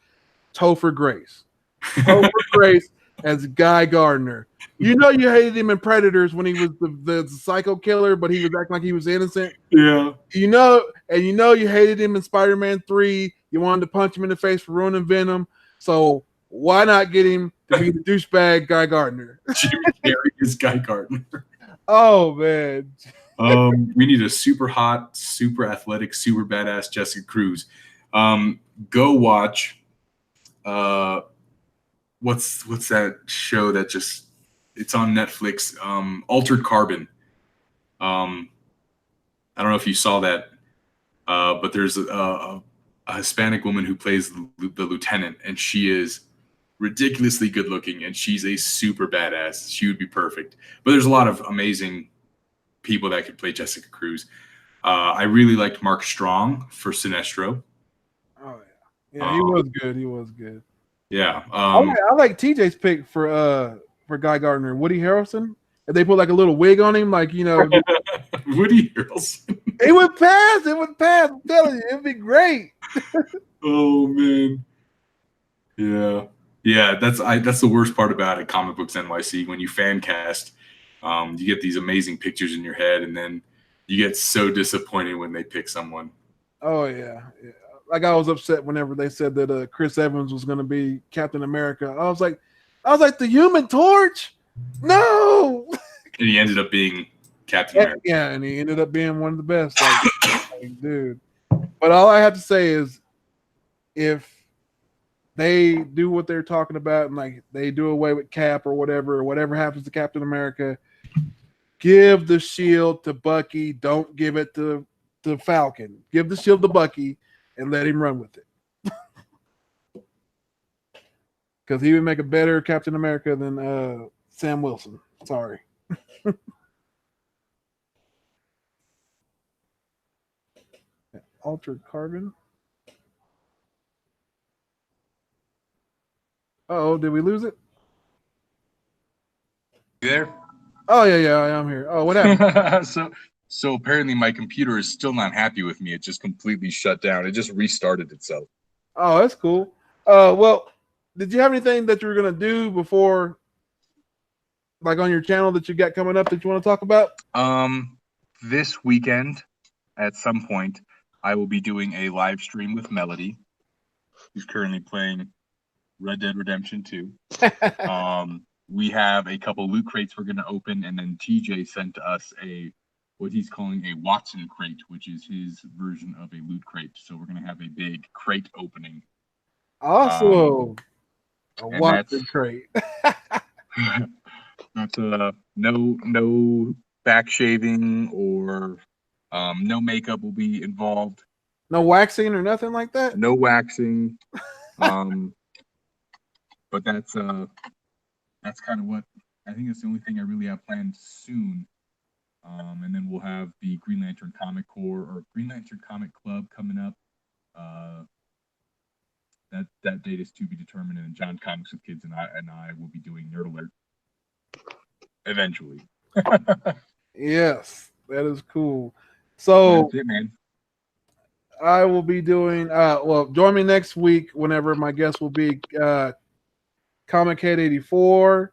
Topher Grace. Topher Grace as Guy Gardner. You know you hated him in Predators when he was the psycho killer, but he was acting like he was innocent. Yeah. You know you hated him in Spider-Man 3. You wanted to punch him in the face for ruining Venom. So why not get him to be the douchebag Guy Gardner? Jimmy Carrey is Guy Gardner. Oh man. We need a super hot, super athletic, super badass Jessica Cruz. Go watch what's that show that just it's on Netflix, Altered Carbon. I don't know if you saw that, but there's a Hispanic woman who plays the lieutenant, and she is ridiculously good looking, and she's a super badass. She would be perfect. But there's a lot of amazing people that could play Jessica Cruz. I really liked Mark Strong for Sinestro. Oh yeah, he was good. He was good. Yeah, I like TJ's pick for Guy Gardner, Woody Harrelson. If they put like a little wig on him, like Woody Harrelson. It would pass. It would pass. I'm telling you, it'd be great. Oh man. Yeah. That's the worst part about it. Comic Books NYC, when you fan cast, you get these amazing pictures in your head, and then you get so disappointed when they pick someone. Oh yeah. Like I was upset whenever they said that Chris Evans was going to be Captain America. I was like, the Human Torch. No. And he ended up being Captain America. Yeah, and he ended up being one of the best. Like, dude. But all I have to say is, if they do what they're talking about and like they do away with Cap or whatever happens to Captain America, give the shield to Bucky. Don't give it to Falcon. Give the shield to Bucky and let him run with it. Because he would make a better Captain America than Sam Wilson. Sorry. Altered Carbon. Oh, did we lose it? You there? Oh yeah, I am here. Oh, what happened? So apparently my computer is still not happy with me. It just completely shut down. It just restarted itself. Oh, that's cool. Well, did you have anything that you were gonna do before, like on your channel that you got coming up that you want to talk about? This weekend, at some point, I will be doing a live stream with Melody, who's currently playing Red Dead Redemption 2. We have a couple loot crates we're going to open, and then TJ sent us what he's calling a Watson crate, which is his version of a loot crate. So we're going to have a big crate opening. Awesome. A Watson crate. That's no back shaving or no makeup will be involved. No waxing or nothing like that? No waxing. But that's kind of what I think is the only thing I really have planned soon. And then we'll have the Green Lantern Comic Corps or Green Lantern Comic Club coming up. That date is to be determined. And John Comics with Kids and I will be doing Nerd Alert eventually. Yes, that is cool. So that's it, man. I will be doing join me next week whenever my guest will be Comic Head 84.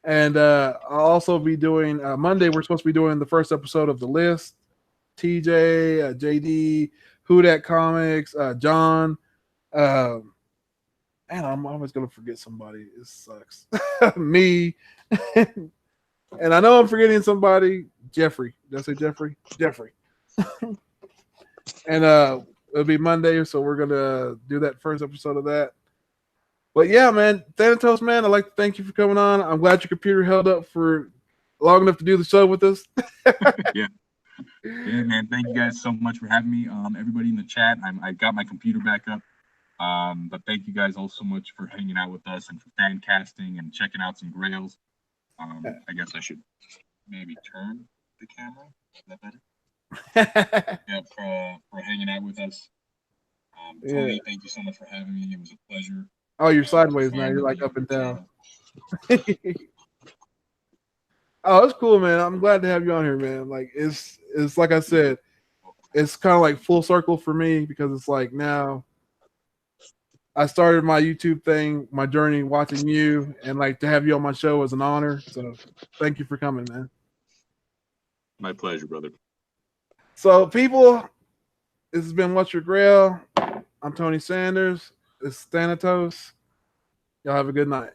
And I'll also be doing Monday. We're supposed to be doing the first episode of The List. TJ, JD, Who Dat Comics, John. Man, I'm always gonna forget somebody. It sucks. Me. And I know I'm forgetting somebody. Jeffrey. Did I say Jeffrey? Jeffrey. And it'll be Monday, so we're gonna do that first episode of that. But yeah, man, Thanatos, man, I'd like to thank you for coming on. I'm glad your computer held up for long enough to do the show with us. Yeah, man. Thank you guys so much for having me. Everybody in the chat, I got my computer back up. But thank you guys all so much for hanging out with us and for fan casting and checking out some grails. I guess I should maybe turn the camera. Is that better? Yeah, for hanging out with us. Tony, thank you so much for having me. It was a pleasure. Oh, you're sideways now. You're like up and down. Oh, it's cool, man. I'm glad to have you on here, man. Like it's like I said, it's kind of like full circle for me because it's like now I started my YouTube thing, my journey watching you, and like to have you on my show was an honor. So thank you for coming, man. My pleasure, brother. So people, this has been What's Your Grail. I'm Tony Sanders. This is Thanatos. Y'all have a good night.